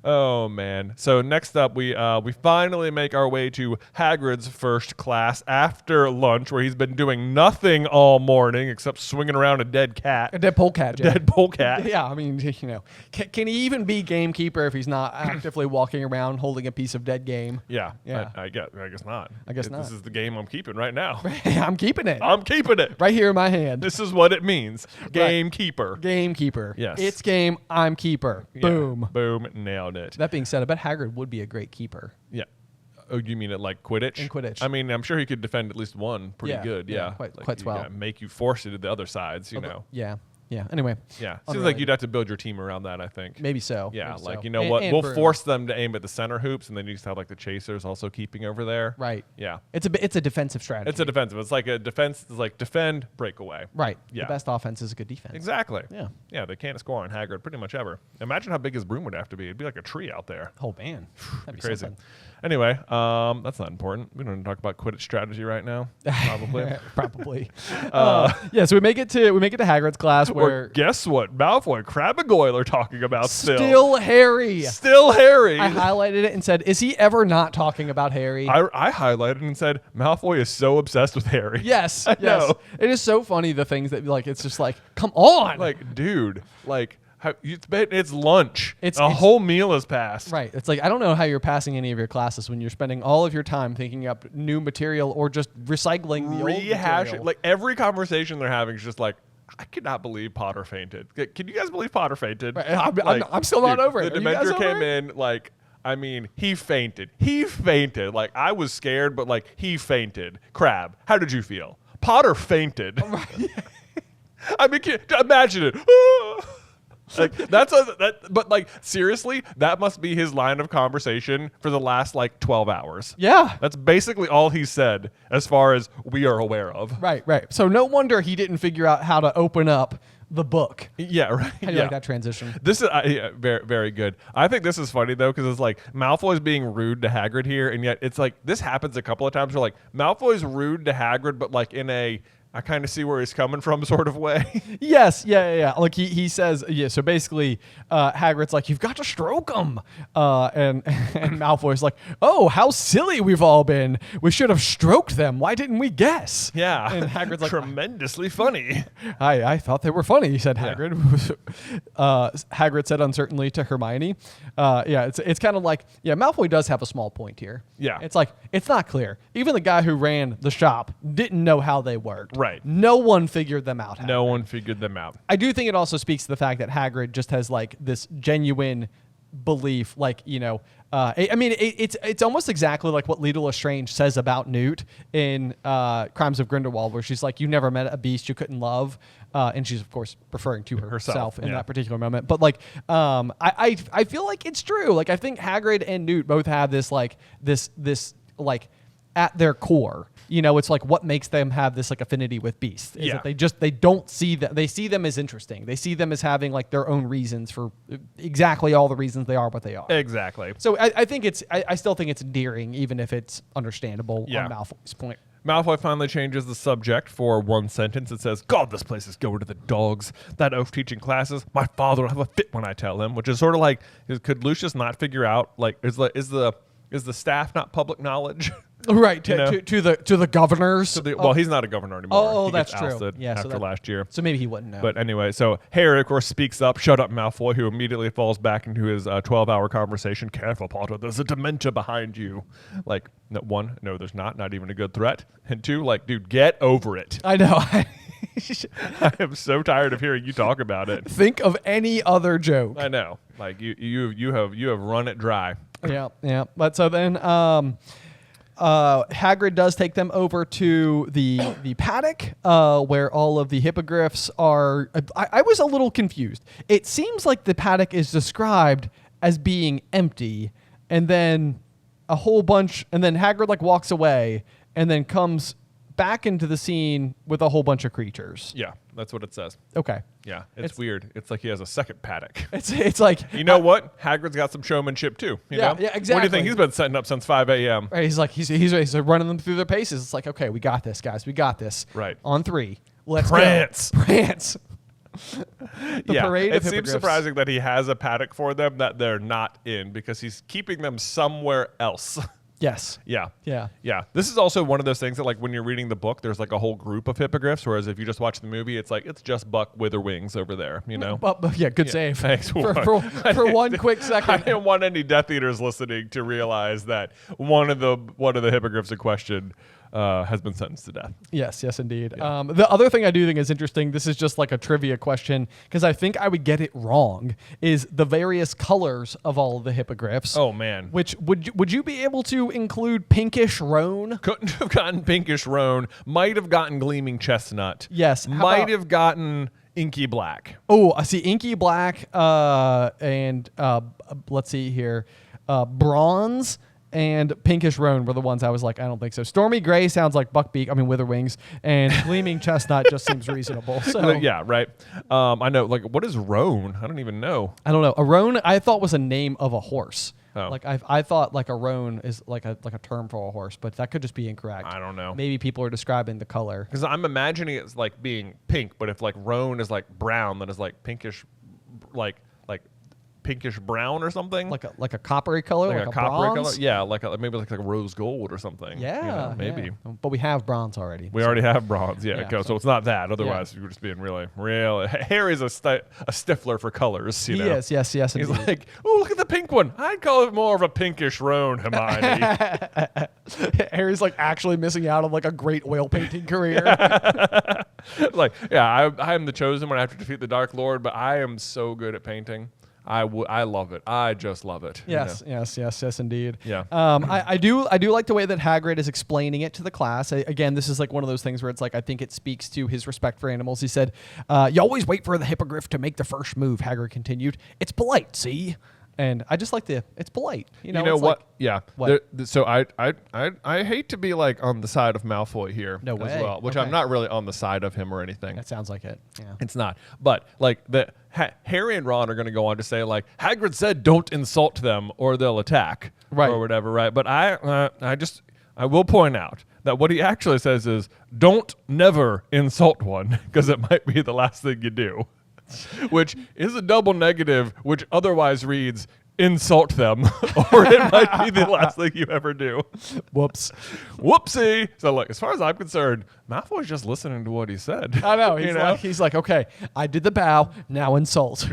Oh man. So next up, we finally make our way to Hagrid's first class after lunch, where he's been doing nothing all morning except swinging around a dead cat. A dead polecat. Dead polecat. Yeah, I mean, can he even be gamekeeper if he's not actively walking around holding a piece of dead game? Yeah. Yeah. I guess not. I guess not. This is the game I'm keeping right now. I'm keeping it. I'm keeping it. Right here in my hand. This is what it means. Gamekeeper. Gamekeeper. Yes. It's game, I'm keeper. Yeah. Boom. Boom. Nailed it. That being said, I bet Hagrid would be a great keeper. Yeah. Oh, you mean it like Quidditch? In Quidditch. I mean, I'm sure he could defend at least one pretty Yeah, good. yeah, Yeah. quite you well. gotta make you force it to the other sides, you know. Yeah. Anyway. Yeah. Seems Unrelated. like you'd have to build your team around that, I think. Maybe so. Yeah, Maybe like, so. you know And- what? and We'll Bruno. force them to aim at the center hoops, and then you just have like the chasers also keeping over there. Right. Yeah. It's a defensive strategy. It's a defensive. It's like a defense. It's like defend, break away. Right. Yeah. The best offense is a good defense. Exactly. Yeah. Yeah, they can't score on Hagrid pretty much ever. Imagine how big his broom would have to be. It'd be like a tree out there. Oh man. That'd be Crazy. something. Anyway, that's not important. We don't need to talk about Quidditch strategy right now. Probably. Probably. Yeah, so we make it to Hagrid's class Or where guess what? Malfoy, Crabbe and Goyle are talking about still Harry. Still Harry. I highlighted it and said, "Is he ever not talking about Harry?" I highlighted and said Malfoy is so obsessed with Harry. Yes. I yes. know. It is so funny the things that like it's just like, come on. Like, dude, like it's lunch. It's a whole meal has passed. Right. It's like, I don't know how you're passing any of your classes when you're spending all of your time thinking up new material or just recycling the old material. Like every conversation they're having is just like, I cannot believe Potter fainted. Can you guys believe Potter fainted? Right, I'm still not over it. The Are you guys Dementor over came it? in like, I mean, he fainted. He fainted. Like, I was scared, but like, he fainted. Crabbe, how did you feel? Potter fainted. I mean, imagine it. Like but like seriously, that must be his line of conversation for the last like 12 hours. Yeah. That's basically all he said as far as we are aware of. Right. So no wonder he didn't figure out how to open up the book. Yeah, right. How do you like that transition? This is very, very good. I think this is funny though, because it's like Malfoy's being rude to Hagrid here, and yet it's like this happens a couple of times where like Malfoy's rude to Hagrid, but like in a I kind of see where he's coming from sort of way. Yes, yeah. Like he says, yeah. So basically, Hagrid's like, "You've got to stroke him," and Malfoy's like, "Oh, how silly we've all been. We should have stroked them. Why didn't we guess?" Yeah, And Hagrid's like, tremendously funny. I thought they were funny," said Hagrid. Hagrid said uncertainly to Hermione. Yeah, it's kind of like, yeah, Malfoy does have a small point here. Yeah. It's like, it's not clear. Even the guy who ran the shop didn't know how they worked. Right. No one figured them out. No one figured them out. I do think it also speaks to the fact that Hagrid just has like this genuine belief, like, you know, I mean, it's almost exactly like what Leta Lestrange says about Newt in Crimes of Grindelwald, where she's like, "You never met a beast you couldn't love," and she's of course referring to herself in yeah. that particular moment. But like, I feel like it's true. Like, I think Hagrid and Newt both have this like this like at their core. You know, it's like what makes them have this like affinity with beasts is that they don't see them. They see them as interesting. They see them as having like their own reasons for exactly all the reasons they are what they are. Exactly. So I think I still think it's endearing, even if it's understandable on Malfoy's point. Malfoy finally changes the subject for one sentence. It says, God, this place is going to the dogs. That oaf teaching classes, my father will have a fit when I tell him, which is sort of like, could Lucius not figure out, like, is the staff not public knowledge? Right, to the governors. Well, he's not a governor anymore. Oh, he that's gets true. ousted Yeah, after last year. So maybe he wouldn't know. But anyway, so Harry, of course, speaks up. Shut up, Malfoy, who immediately falls back into his 12-hour conversation. Careful, Potter, there's a dementor behind you. Like, no, there's not. Not even a good threat. And two, like, dude, get over it. I know. I am so tired of hearing you talk about it. Think of any other joke. I know. Like, you have run it dry. Yeah. But so then Hagrid does take them over to the paddock where all of the hippogriffs are. I was a little confused. It seems like the paddock is described as being empty, and then a whole bunch, and then Hagrid like walks away and then comes back into the scene with a whole bunch of creatures. Yeah, that's what it says. Okay. Yeah, it's weird. It's like he has a second paddock. It's like, you know what? Hagrid's got some showmanship too. You know? Yeah, exactly. What do you think he's been setting up since 5 a.m.? Right, he's running them through their paces. It's like, okay, we got this, guys. We got this. Right. On 3. Let's Prance. go. Prance. The parade it of seems hippogriffs. surprising that he has a paddock for them that they're not in because he's keeping them somewhere else. Yes. Yeah. Yeah. This is also one of those things that, like, when you're reading the book, there's like a whole group of hippogriffs, whereas if you just watch the movie, it's like it's just Buck with her wings over there, you know? But yeah, good save. Thanks for one quick second. I didn't want any Death Eaters listening to realize that one of the hippogriffs in question has been sentenced to death. Yes, indeed. Yeah. The other thing I do think is interesting, this is just like a trivia question, because I think I would get it wrong, is the various colors of all of the hippogriffs. Oh, man. Which, would you be able to include pinkish roan? Couldn't have gotten pinkish roan. Might have gotten gleaming chestnut. Yes. Might have gotten inky black. Oh, I see inky black and let's see here, bronze and pinkish roan were the ones I was like, I don't think so. Stormy gray sounds like Buckbeak, Witherwings, and gleaming chestnut just seems reasonable. So Yeah, right. I know. Like, what is roan? I don't even know. I don't know. A roan I thought was a name of a horse. Oh. Like I thought like a roan is like a term for a horse, but that could just be incorrect. I don't know. Maybe people are describing the color. Because I'm imagining it's like being pink, but if like roan is like brown, then it's like pinkish, like pinkish brown or something. Like a coppery color, like a coppery bronze? color. Yeah, maybe like a rose gold or something. Yeah, you know, maybe. Yeah. But we have bronze already. We already have bronze. Yeah, Yeah, okay, so it's not that. Otherwise, you're just being really. Harry's a stiffler for colors. You know. Yes. He's Indeed. like, oh, look at the pink one. I'd call it more of a pinkish roan, Hermione. Harry's like actually missing out on like a great oil painting career. Like, yeah, I am the chosen one. I have to defeat the Dark Lord, but I am so good at painting. I love it. I just love it. Yes, indeed. Yeah. I do like the way that Hagrid is explaining it to the class. Again, this is like one of those things where it's like I think it speaks to his respect for animals. He said, "You always wait for the hippogriff to make the first move." Hagrid continued, "It's polite, see." And I just like it's polite. You know what? Like, yeah. What? So I hate to be like on the side of Malfoy here No as way. well, which Okay. I'm not really on the side of him or anything. That sounds like it. Yeah. It's not. But like Harry and Ron are going to go on to say like Hagrid said don't insult them or they'll attack Right. or whatever, right? But I will point out that what he actually says is don't never insult one because it might be the last thing you do. Which is a double negative, which otherwise reads insult them, or it might be the last thing you ever do. Whoops. Whoopsie. So, look, as far as I'm concerned, Malfoy's just listening to what he said. I know. He's like, okay, I did the bow, now insult.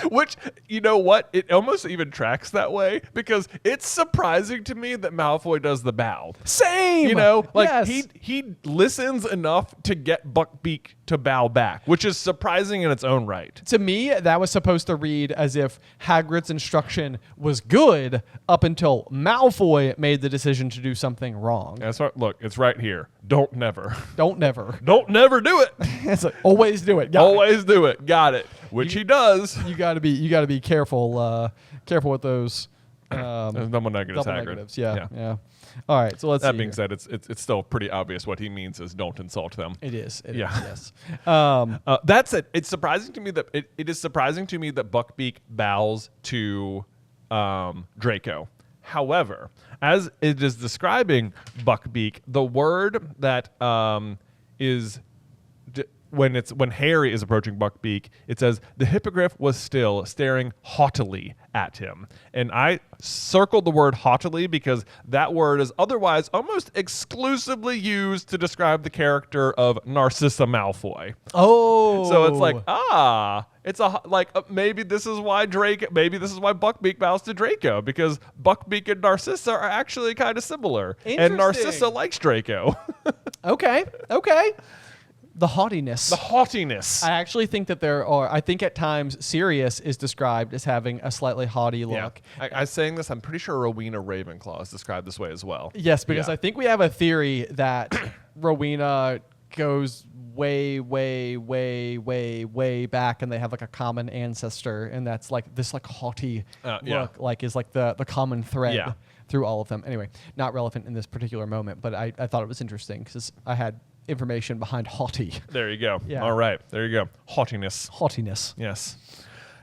Which, you know what? It almost even tracks that way because it's surprising to me that Malfoy does the bow. Same. You know, like Yes. he listens enough to get Buckbeak to bow back, which is surprising in its own right. To me, that was supposed to read as if Hagrid's instruction was good up until Malfoy made the decision to do something wrong. That's right. Look, it's right here. Don't never. Don't never. Don't never do it. It's like, always do it. Always do it. Got it. Which he does. You got to be careful. Careful with those Double negatives, double Hagrid. negatives. Yeah. All right, so let's. That see being here. said, it's still pretty obvious what he means is don't insult them. It is. It is, Yeah. yes. That's it. It's surprising to me that it is surprising to me that Buckbeak bows to Draco. However, as it is describing Buckbeak, the word that is when Harry is approaching Buckbeak, it says the hippogriff was still staring haughtily at him. And I circled the word haughtily because that word is otherwise almost exclusively used to describe the character of Narcissa Malfoy. Oh. So it's like, maybe this is why Buckbeak bows to Draco, because Buckbeak and Narcissa are actually kind of similar. And Interesting. Narcissa likes Draco. Okay. The haughtiness. I actually think that I think at times Sirius is described as having a slightly haughty look. I was saying this, I'm pretty sure Rowena Ravenclaw is described this way as well. Yes, because I think we have a theory that Rowena goes way back, and they have like a common ancestor, and that's like this like haughty look, like is like the common thread through all of them. Anyway, not relevant in this particular moment, but I thought it was interesting because I had information behind haughty. There you go. Yeah. All right. There you go. Haughtiness. Yes.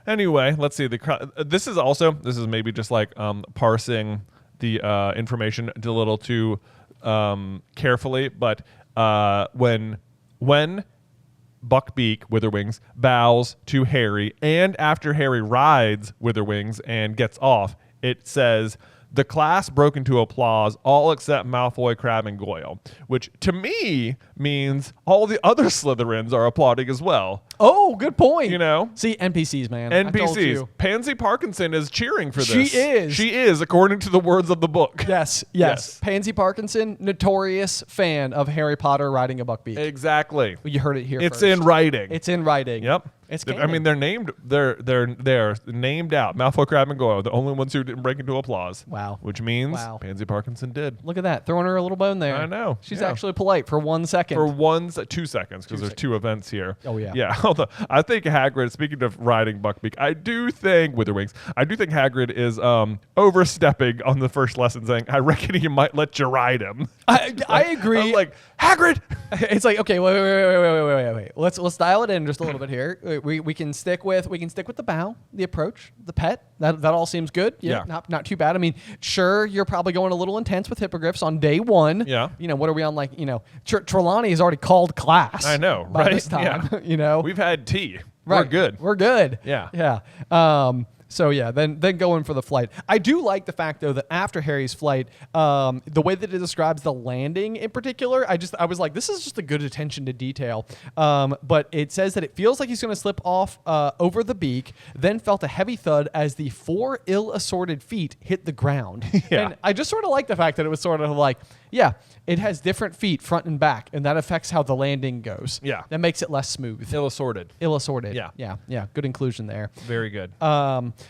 Anyway, let's see. This is maybe just like parsing the information a little too carefully, but when Buckbeak, Witherwings, bows to Harry, and after Harry rides Witherwings and gets off, it says, the class broke into applause, all except Malfoy, Crabbe, and Goyle, which to me means all the other Slytherins are applauding as well. Oh, good point. You know? See, NPCs, man. I told NPCs. you. Pansy Parkinson is cheering for this. She is. She is, according to the words of the book. Yes. Pansy Parkinson, notorious fan of Harry Potter riding a Buckbeak. Exactly. You heard it here It's first. in writing. It's in writing. Yep. It's I canon. mean, they're named. They're named out. Malfoy, Crabbe, and Goyle, the only ones who didn't break into applause. Wow. Which means Wow. Pansy Parkinson did. Look at that. Throwing her a little bone there. I know. She's Yeah. actually polite for 1 second. For 2 seconds, because there's 2 events here. Oh, yeah. Yeah. Although I think Hagrid, speaking of riding Buckbeak, I do think Hagrid is overstepping on the first lesson, saying, I reckon he might let you ride him. I agree. I'm like, Hagrid! It's like, okay, wait. Let's dial it in just a little bit here. We can stick with the bow, the approach, the pet. That all seems good. Yeah. Not too bad. I mean, sure, you're probably going a little intense with hippogriffs on day 1. Yeah. You know, what are we on, like, you know, Trelawney has already called class. I know, by right? this time. Yeah. You know. We've had tea. Right. We're good. Yeah. Yeah. So yeah, then going for the flight. I do like the fact though that after Harry's flight, the way that it describes the landing in particular, I was like, this is just a good attention to detail. But it says that it feels like he's going to slip off over the beak, then felt a heavy thud as the 4 ill-assorted feet hit the ground. Yeah. And I just sort of like the fact that it was sort of like, yeah, it has different feet front and back, and that affects how the landing goes. Yeah. That makes it less smooth. Ill-assorted. Ill-assorted. Yeah. Yeah. Good inclusion there. Very good.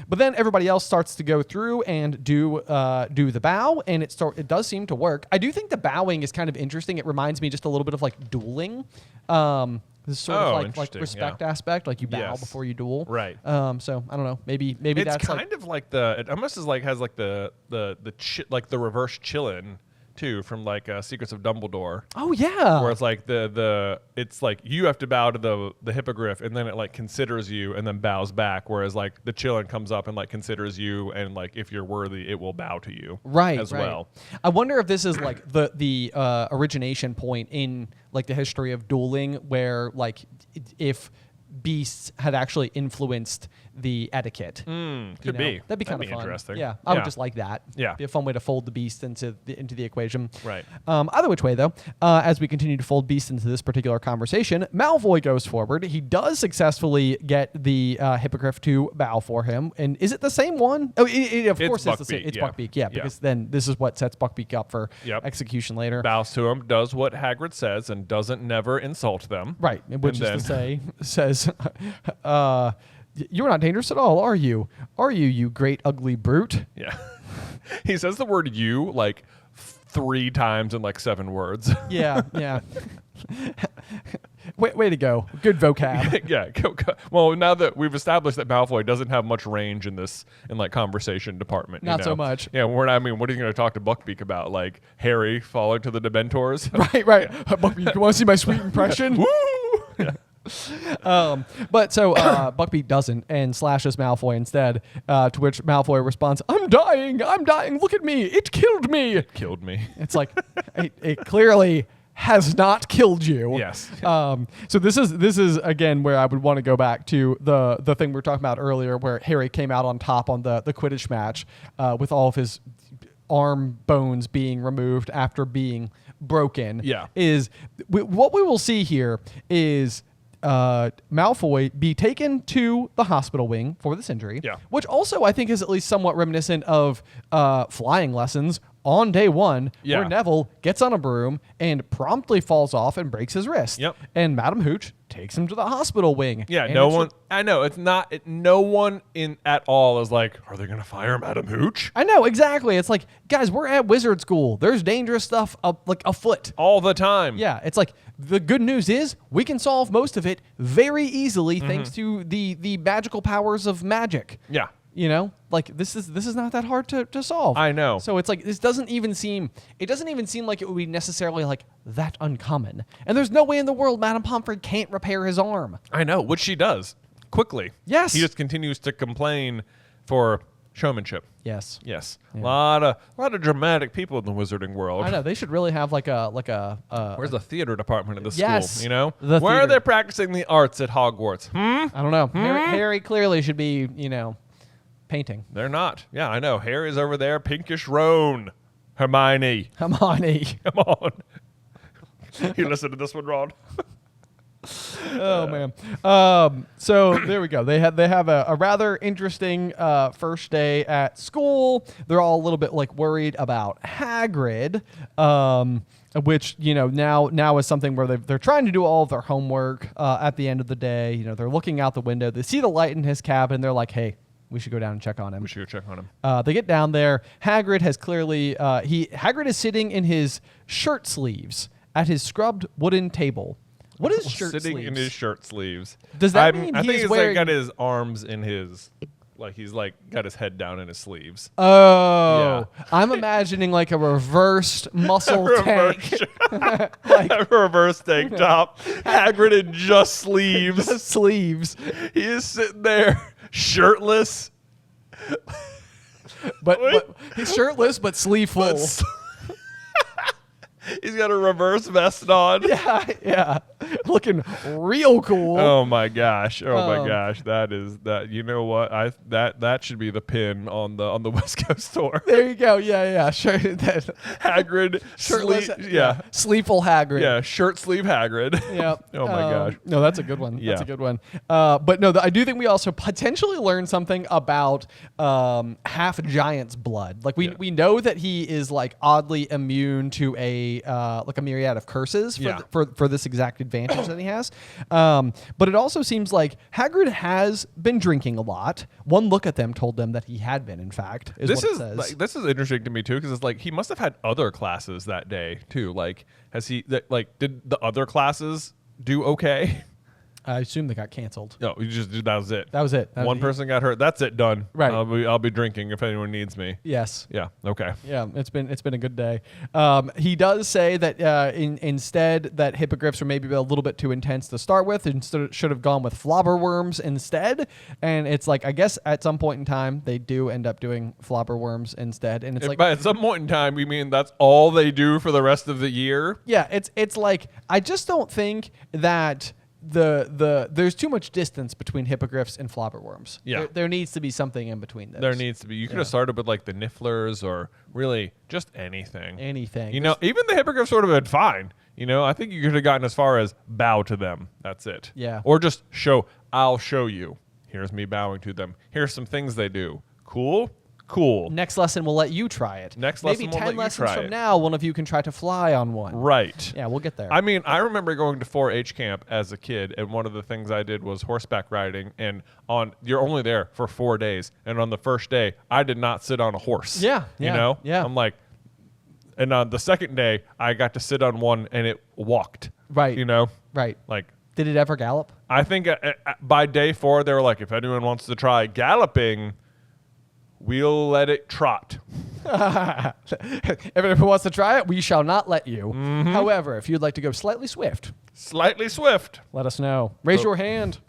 But then everybody else starts to go through and do the bow, and it does seem to work. I do think the bowing is kind of interesting. It reminds me just a little bit of like dueling. This sort of like interesting, respect yeah. aspect, like you bow Yes. before you duel. Right. So I don't know. Maybe It's that's kind of like it almost is like has like the reverse chillin too from like Secrets of Dumbledore. Oh yeah. Where it's like it's like you have to bow to the hippogriff, and then it like considers you and then bows back, whereas like the chillin comes up and like considers you, and like if you're worthy it will bow to you as well. I wonder if this is like the origination point in like the history of dueling, where like if beasts had actually influenced the etiquette. Could be. That'd be kind of fun. Interesting. Yeah, I would just like that. Yeah. Be a fun way to fold the beast into the equation. Right. Either which way, though, as we continue to fold beasts into this particular conversation, Malfoy goes forward. He does successfully get the hippogriff to bow for him. And is it the same one? Oh, of course it's the same. It's Buckbeak, yeah, because then this is what sets Buckbeak up for execution later. Bows to him, does what Hagrid says, and doesn't never insult them. Right, which is to say, says, you're not dangerous at all, are you? Are you, you great ugly brute? Yeah. He says the word "you" like 3 times in like 7 words. Yeah. Way to go. Good vocab. Yeah. Well, now that we've established that Malfoy doesn't have much range in like conversation department. Not so much. Yeah. What are you going to talk to Buckbeak about? Like Harry falling to the Dementors? Right. Buckbeak, you want to see my sweet impression? Woo! Yeah. But so Buckbeak doesn't and slashes Malfoy instead, to which Malfoy responds, I'm dying, look at me, it killed me. It killed me. It's like, it clearly has not killed you. Yes. So this is again where I would want to go back to the thing we were talking about earlier, where Harry came out on top on the Quidditch match with all of his arm bones being removed after being broken. Yeah. What we will see here is Malfoy be taken to the hospital wing for this injury, which also I think is at least somewhat reminiscent of flying lessons on day one, where Neville gets on a broom and promptly falls off and breaks his wrist. Yep. And Madam Hooch takes him to the hospital wing. Yeah, and no one. I know it's not. No one in at all is like, are they going to fire Madam Hooch? I know exactly. It's like, guys, we're at wizard school. There's dangerous stuff like afoot All the time. Yeah, it's like the good news is we can solve most of it very easily thanks to the magical powers of magic. Yeah. You know, like this is not that hard to solve. I know. So it's like it doesn't even seem like it would be necessarily like that uncommon. And there's no way in the world Madame Pomfrey can't repair his arm. I know, which she does quickly. Yes. He just continues to complain for showmanship. Yes. Yes. A lot of dramatic people in the wizarding world. I know they should really have like a Where's the theater department of the Yes, school? You know, the where are theater. they practicing the arts at Hogwarts? I don't know. Harry clearly should be, painting. They're not. Yeah, I know. Harry's over there. Pinkish Roan. Hermione. Come on. You listen to this one, Ron. Oh man. So there we go. They have a rather interesting first day at school. They're all a little bit like worried about Hagrid, which now is something where they're trying to do all of their homework at the end of the day. They're looking out the window. They see the light in his cabin. They're like, hey, we should go down and check on him. We should go check on him. They get down there. Hagrid has clearly Hagrid is sitting in his shirt sleeves at his scrubbed wooden table. What is shirt sitting sleeves? in his shirt sleeves? Does that mean I think he's he's wearing? got his arms in his, like he's like got his head down in his sleeves. Oh, I'm imagining like a reversed muscle tank. A reverse tank top. Hagrid in just sleeves. The sleeves. He is sitting there shirtless. But he's shirtless but sleeve full. He's got a reverse vest on. Yeah. Looking real cool. Oh my gosh. That you know what? That should be the pin on the West Coast tour. There you go. Yeah. Sure. Hagrid Shirtless. sleeve, Sleeveful Hagrid. Yeah, shirt sleeve Hagrid. Yeah. Oh my gosh. No, that's a good one. Yeah. That's a good one. But no, I do think we also potentially learned something about half giant's blood. Like we know that he is like oddly immune to a myriad of curses for this exact advantage that he has. But it also seems like Hagrid has been drinking a lot. One look at them told them that he had been, in fact, This says. is interesting to me too, because it's like he must have had other classes that day too. Like, did the other classes do okay? I assume they got canceled. No, that was it. That was it. One person got hurt. That's it. Done. Right. I'll be drinking if anyone needs me. Yes. Yeah. Okay. Yeah, it's been a good day. He does say that instead that hippogriffs were maybe a little bit too intense to start with, and should have gone with flobberworms instead. And it's like, I guess at some point in time they do end up doing flobberworms insteed. And it's like, but at some point in time, we mean that's all they do for the rest of the year. yeah, it's like I just don't think that there's too much distance between hippogriffs and flobberworms. Yeah. There needs to be something in between those. There needs to be. You could have started with like the nifflers or really just anything. Anything. Even the hippogriffs would have been fine. I think you could have gotten as far as bow to them. That's it. Yeah. Or just I'll show you. Here's me bowing to them. Here's some things they do. Cool. Next lesson, we'll let you try it. Maybe Maybe 10 we'll let you lessons try from it. now, one of you can try to fly on one. Right. Yeah, we'll get there. I mean, I remember going to 4-H camp as a kid, and one of the things I did was horseback riding. And you're only there for 4 days, and on the first day, I did not sit on a horse. Yeah. I'm like, and on the second day, I got to sit on one, and it walked. Right. You know, Right. like Did it ever gallop? I think by day 4, they were like, if anyone wants to try galloping, we'll let it trot. If anyone wants to try it, we shall not let you. However, if you'd like to go slightly swift, let us know. Raise your hand.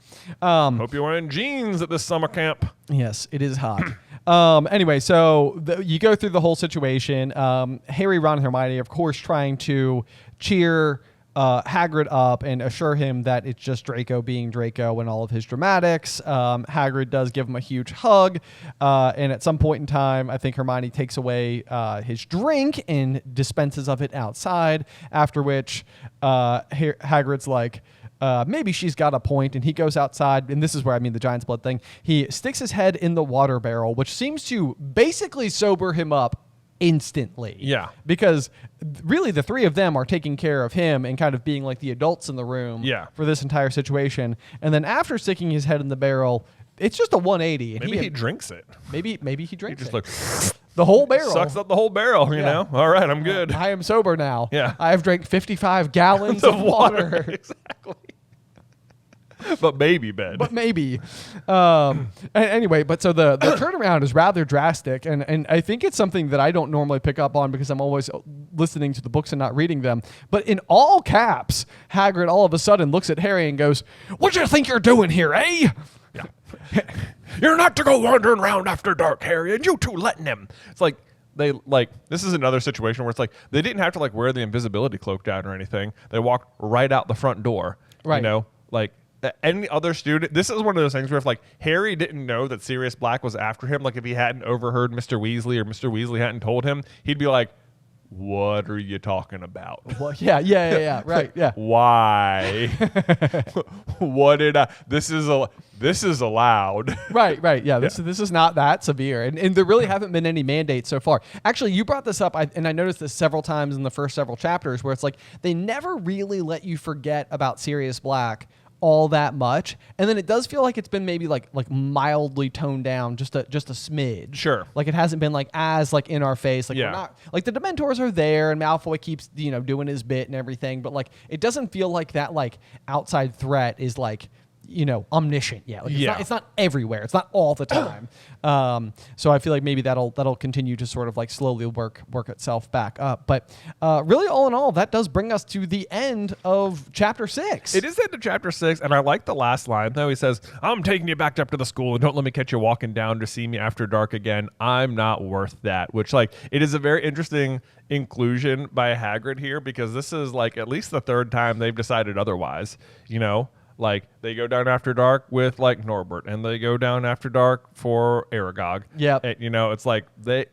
Hope you're wearing jeans at this summer camp. Yes, it is hot. Anyway, so you go through the whole situation. Harry, Ron, and Hermione, of course, trying to cheer Hagrid up and assure him that it's just Draco being Draco and all of his dramatics. Hagrid does give him a huge hug. And at some point in time, I think Hermione takes away his drink and dispenses of it outside, after which Hagrid's like, maybe she's got a point, and he goes outside, and this is where I mean the Giant's Blood thing. He sticks his head in the water barrel, which seems to basically sober him up instantly. Yeah. Because really the three of them are taking care of him and kind of being like the adults in the room for this entire situation. And then after sticking his head in the barrel, it's just a 180. And maybe he drinks it. Maybe he drinks just it. like the whole barrel. Sucks up the whole barrel, you know? All right, I'm good. I am sober now. Yeah. I have drank 55 gallons of water. Exactly. But maybe, Ben. But maybe. Anyway, but so the turnaround is rather drastic, and I think it's something that I don't normally pick up on because I'm always listening to the books and not reading them. But in all caps, Hagrid all of a sudden looks at Harry and goes, "What do you think you're doing here, eh?" Yeah. You're not to go wandering around after dark, Harry, and you two letting him. It's like this is another situation where it's like they didn't have to like wear the invisibility cloak down or anything. They walked right out the front door. Right. You know, like any other student. This is one of those things where if like Harry didn't know that Sirius Black was after him, like if he hadn't overheard Mr. Weasley or Mr. Weasley hadn't told him, he'd be like, "What are you talking about?" Well, yeah, right, yeah. Why? What did I? This is allowed. Right, yeah. This is not that severe, and there really haven't been any mandates so far. Actually, you brought this up, and I noticed this several times in the first several chapters, where it's like they never really let you forget about Sirius Black all that much, and then it does feel like it's been maybe like mildly toned down just a smidge. Sure. Like it hasn't been like as like in our face. Like we're not like the Dementors are there and Malfoy keeps doing his bit and everything, but like it doesn't feel like that like outside threat is like omniscient. Yeah. Like it's not everywhere. It's not all the time. So I feel like maybe that'll continue to sort of like slowly work itself back up. But really, all in all, that does bring us to the end of chapter 6. It is the end of chapter 6, and I like the last line though. He says, "I'm taking you back up to the school, and don't let me catch you walking down to see me after dark again. I'm not worth that." Which like it is a very interesting inclusion by Hagrid here, because this is like at least the third time they've decided otherwise. Like they go down after dark with like Norbert, and they go down after dark for Aragog. Yeah, it's like they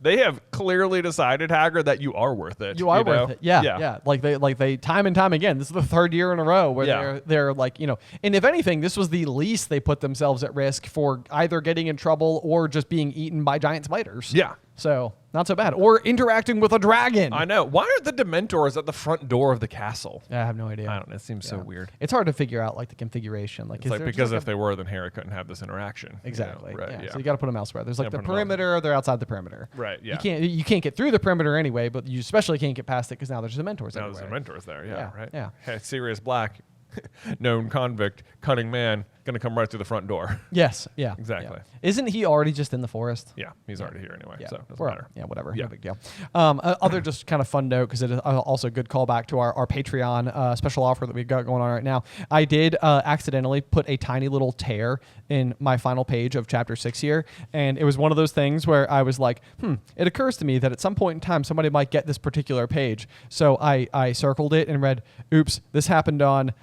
have clearly decided, Hagrid, that you are worth it. You are worth it. Yeah. Like they time and time again. This is the third year in a row where they're like and if anything, this was the least they put themselves at risk for either getting in trouble or just being eaten by giant spiders. Yeah. So not so bad. Or interacting with a dragon. I know. Why are the Dementors at the front door of the castle? I have no idea. I don't know. It seems so weird. It's hard to figure out like the configuration. Like, it's like because if they were, then Harry couldn't have this interaction. Exactly. Right. Yeah. So you got to put them elsewhere. There's like the perimeter. They're outside the perimeter. Right. Yeah. You can't get through the perimeter anyway, but you especially can't get past it because now there's Dementors everywhere. Now there's Dementors there. Yeah. Right. Yeah. Hey, Sirius Black, known convict, cunning man, going to come right through the front door. Yes. Yeah. Exactly. Yeah. Isn't he already just in the forest? Yeah. He's already here anyway. Yeah. So it doesn't matter. Yeah. Whatever. Yeah. No big deal. Other just kind of fun note, because it is also a good callback to our Patreon special offer that we've got going on right now. I did accidentally put a tiny little tear in my final page of chapter 6 here. And it was one of those things where I was like, it occurs to me that at some point in time, somebody might get this particular page. So I circled it and read, oops, this happened on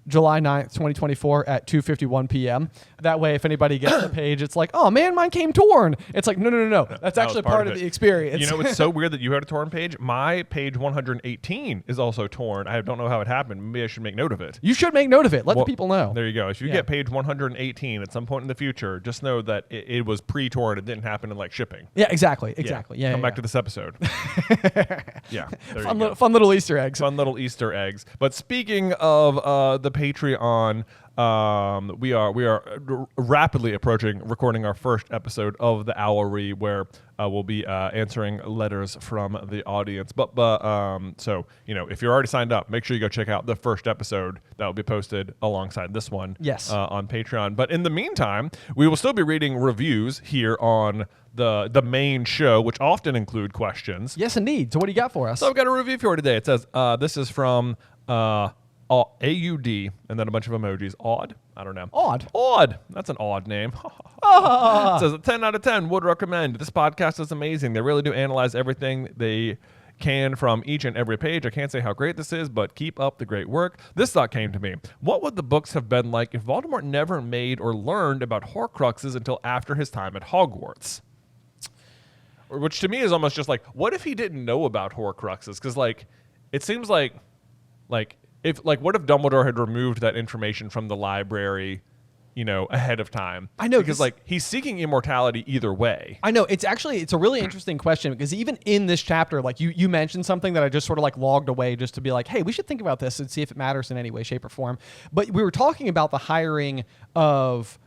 July 9th, 2024 at 2:51 p.m. That way, if anybody gets the page, it's like, oh man, mine came torn. It's like, no. That's actually part of the experience. It's so weird that you had a torn page. My page 118 is also torn. I don't know how it happened. Maybe I should make note of it. You should make note of it. Let the people know. There you go. If you get page 118 at some point in the future, just know that it was pre-torn. It didn't happen in like shipping. Yeah, exactly. Yeah. Come back to this episode. Yeah. Fun little Easter eggs. Fun little Easter eggs. But speaking of the Patreon, we are rapidly approaching recording our first episode of the Owlery, where we'll be answering letters from the audience. But so if you're already signed up, make sure you go check out the first episode that will be posted alongside this one. Yes. On Patreon. But in the meantime, we will still be reading reviews here on the main show, which often include questions. Yes, indeed. So what do you got for us? So I've got a review for you today. It says this is from AUD, and then a bunch of emojis. Odd? I don't know. Odd. That's an odd name. It says, 10 out of 10 would recommend. This podcast is amazing. They really do analyze everything they can from each and every page. I can't say how great this is, but keep up the great work. This thought came to me. What would the books have been like if Voldemort never made or learned about Horcruxes until after his time at Hogwarts? Which to me is almost just like, what if he didn't know about Horcruxes? Because it seems like what if Dumbledore had removed that information from the library, ahead of time? I know, because he's seeking immortality either way. I know, it's a really interesting question, because even in this chapter, you mentioned something that I just sort of logged away just to be like, hey, we should think about this and see if it matters in any way, shape, or form. But we were talking about the hiring of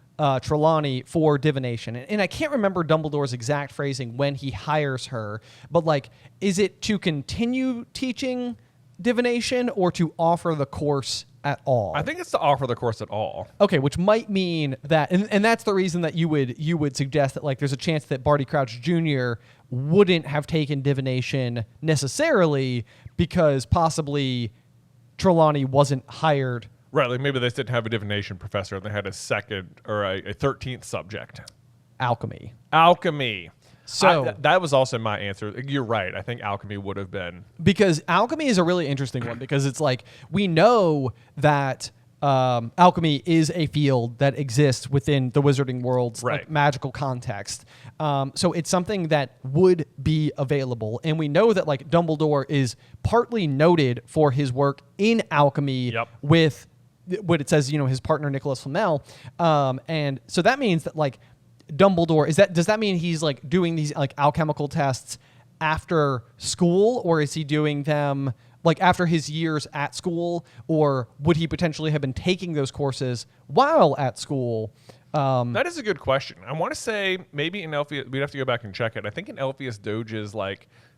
Trelawney for divination, and I can't remember Dumbledore's exact phrasing when he hires her, but is it to continue teaching divination or to offer the course at all? I think it's to offer the course at all. Okay, which might mean that, and that's the reason that you would suggest that there's a chance that Barty Crouch Jr. wouldn't have taken divination necessarily, because possibly Trelawney wasn't hired. Right, maybe they didn't have a divination professor and they had a second or a 13th subject. Alchemy. So that was also my answer. You're right. I think alchemy would have been. Because alchemy is a really interesting one, because it's we know that alchemy is a field that exists within the wizarding world's magical context. So it's something that would be available. And we know that Dumbledore is partly noted for his work in alchemy with what it says, his partner Nicholas Flamel. And so that means that Dumbledore, does that mean he's doing these alchemical tests after school, or is he doing them after his years at school, or would he potentially have been taking those courses while at school? That is a good question. I want to say maybe in Elphius, we'd have to go back and check it. I think in Elphius Doge's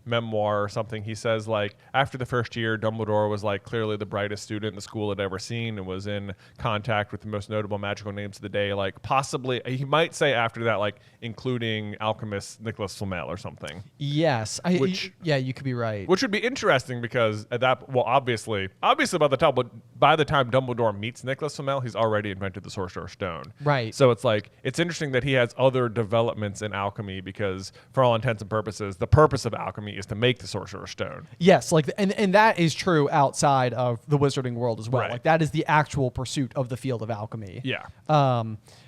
memoir or something, he says after the first year, Dumbledore was clearly the brightest student the school had ever seen and was in contact with the most notable magical names of the day. Possibly, he might say after that, including alchemist Nicholas Flamel or something. Yes, you could be right. Which would be interesting, because at that, obviously by the time Dumbledore meets Nicholas Flamel, he's already invented the Sorcerer's Stone. Right. So it's interesting that he has other developments in alchemy, because for all intents and purposes, the purpose of alchemy is to make the Sorcerer's Stone. Yes, and that is true outside of the wizarding world as well. Right. That is the actual pursuit of the field of alchemy. Yeah.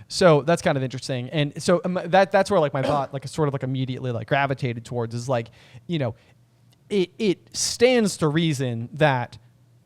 So that's kind of interesting, and so that's where my thought sort of immediately gravitated towards is it stands to reason that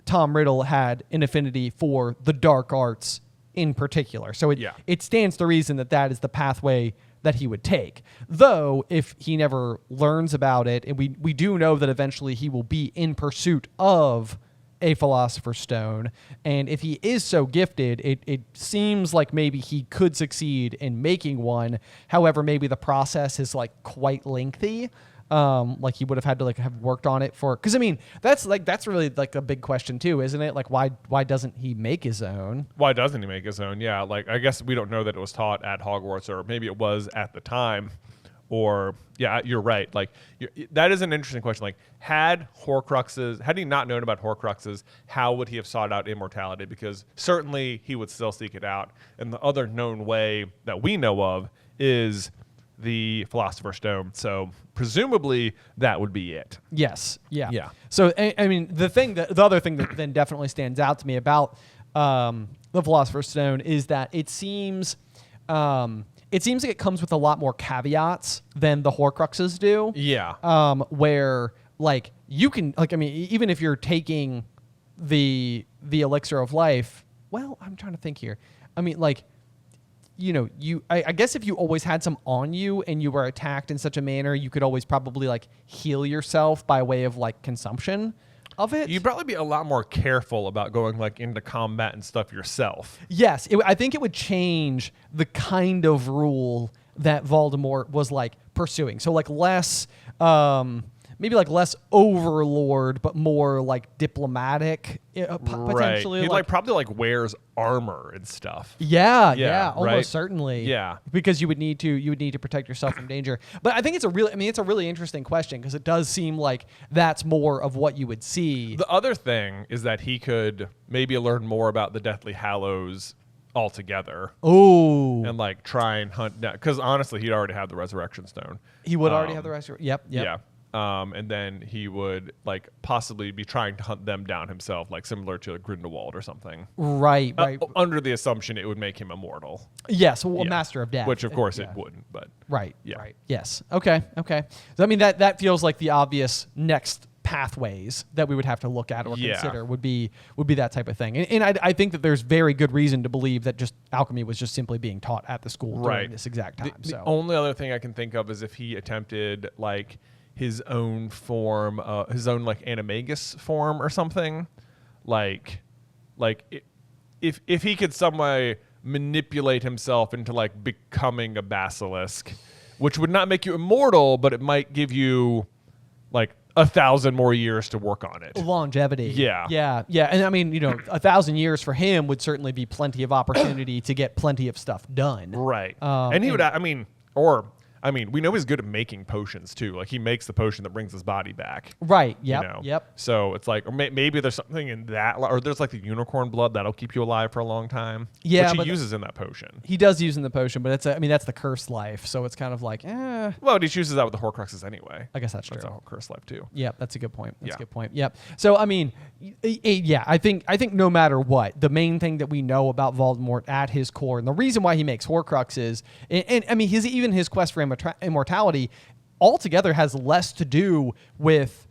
Tom Riddle had an affinity for the dark arts in particular. So it stands to reason that is the pathway that he would take. Though, if he never learns about it, and we do know that eventually he will be in pursuit of a Philosopher's Stone, and if he is so gifted, it seems like maybe he could succeed in making one. However, maybe the process is quite lengthy. He would have had to have worked on it for, because that's really a big question too, isn't it? Why doesn't he make his own? Why doesn't he make his own? Yeah, I guess we don't know that it was taught at Hogwarts, or maybe it was at the time, or you're right. That is an interesting question. Had he not known about Horcruxes, how would he have sought out immortality? Because certainly he would still seek it out, and the other known way that we know of is the Philosopher's Stone. So presumably that would be it. Yes. Yeah. Yeah. So the other thing that then definitely stands out to me about the Philosopher's Stone is that it seems like it comes with a lot more caveats than the Horcruxes do. Yeah. Where you can even if you're taking the elixir of life, well, I'm trying to think here. I guess if you always had some on you and you were attacked in such a manner, you could always probably heal yourself by way of consumption. of it. You'd probably be a lot more careful about going like into combat and stuff yourself. Yes, I think it would change the kind of rule that Voldemort was like pursuing. So like less, maybe like less overlord, but more like diplomatic, potentially. He like probably like wears armor and stuff. Yeah, almost right? certainly. Yeah. Because you would need to protect yourself from danger. But I think it's a really interesting question because it does seem like that's more of what you would see. The other thing is that he could maybe learn more about the Deathly Hallows altogether. Oh. And like try and hunt down, because honestly, he'd already have the Resurrection Stone. He would already have the rest. Yep. Yeah. And then he would like possibly be trying to hunt them down himself, like similar to Grindelwald or something. Right. Under the assumption it would make him immortal. Yes, a Master of Death. Which of course it wouldn't, but right. Yeah. Right. Yes. Okay. So I mean that feels like the obvious next pathways that we would have to look at or consider would be that type of thing. And I think that there's very good reason to believe that just alchemy was just simply being taught at the school during this exact time. The only other thing I can think of is if he attempted like his own form, his own like animagus form or something, like if he could some way manipulate himself into like becoming a basilisk, which would not make you immortal, but it might give you like 1,000 more years to work on it. Longevity. Yeah. And I mean, 1,000 years for him would certainly be plenty of opportunity to get plenty of stuff done. Right. And he would, we know he's good at making potions too. Like he makes the potion that brings his body back. Right. Yep. So it's like, or maybe there's something in that, or there's like the unicorn blood that'll keep you alive for a long time. Yeah, which he uses in that potion. He does use in the potion, but that's the cursed life. So it's kind of like, Well, he chooses that with the Horcruxes anyway. I guess that's true. That's a whole cursed life too. Yep, that's a good point. That's a good point. Yep. So I mean, I think no matter what, the main thing that we know about Voldemort at his core, and the reason why he makes Horcruxes, and I mean, his quest for immortality altogether has less to do with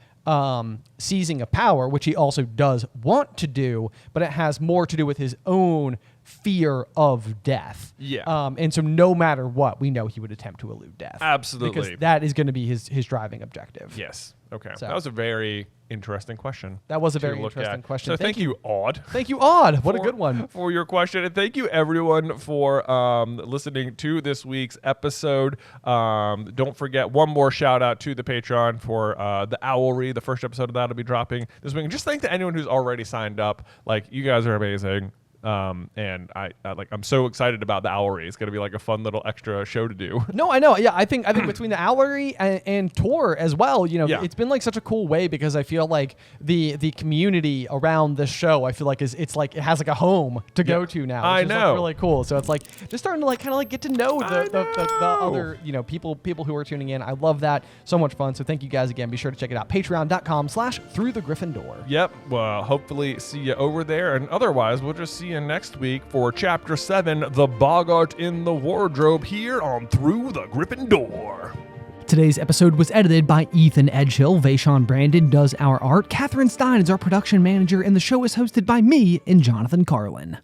seizing a power, which he also does want to do, but it has more to do with his own fear of death. Yeah. And so no matter what, we know he would attempt to elude death. Absolutely. Because that is going to be his driving objective. Yes. Okay. So. That was a very interesting question. That was a very interesting question. So thank you, Odd. Thank you, Odd. What a good one. For your question. And thank you, everyone, for listening to this week's episode. Don't forget, one more shout out to the Patreon for the Owlry. The first episode of that will be dropping this week. And just thank to anyone who's already signed up. Like, you guys are amazing. And I'm so excited about the Owlry. It's gonna be like a fun little extra show to do. No, I know. Yeah, I think between the Owlry and Tor as well, it's been like such a cool way because I feel like the community around this show, I feel like it's like it has like a home to go to now. I know. Like really cool. So it's like just starting to like kind of like get to know the other people who are tuning in. I love that. So much fun. So thank you guys again. Be sure to check it out. Patreon.com/throughthegryffindor. Yep. Well, hopefully see you over there, and otherwise we'll just see you next week for Chapter 7, The Boggart in the Wardrobe, here on Through the Gryffindor. Today's episode was edited by Ethan Edghill. Vaishon Brandon does our art. Catherine Stein is our production manager, and the show is hosted by me and Jonathan Carlin.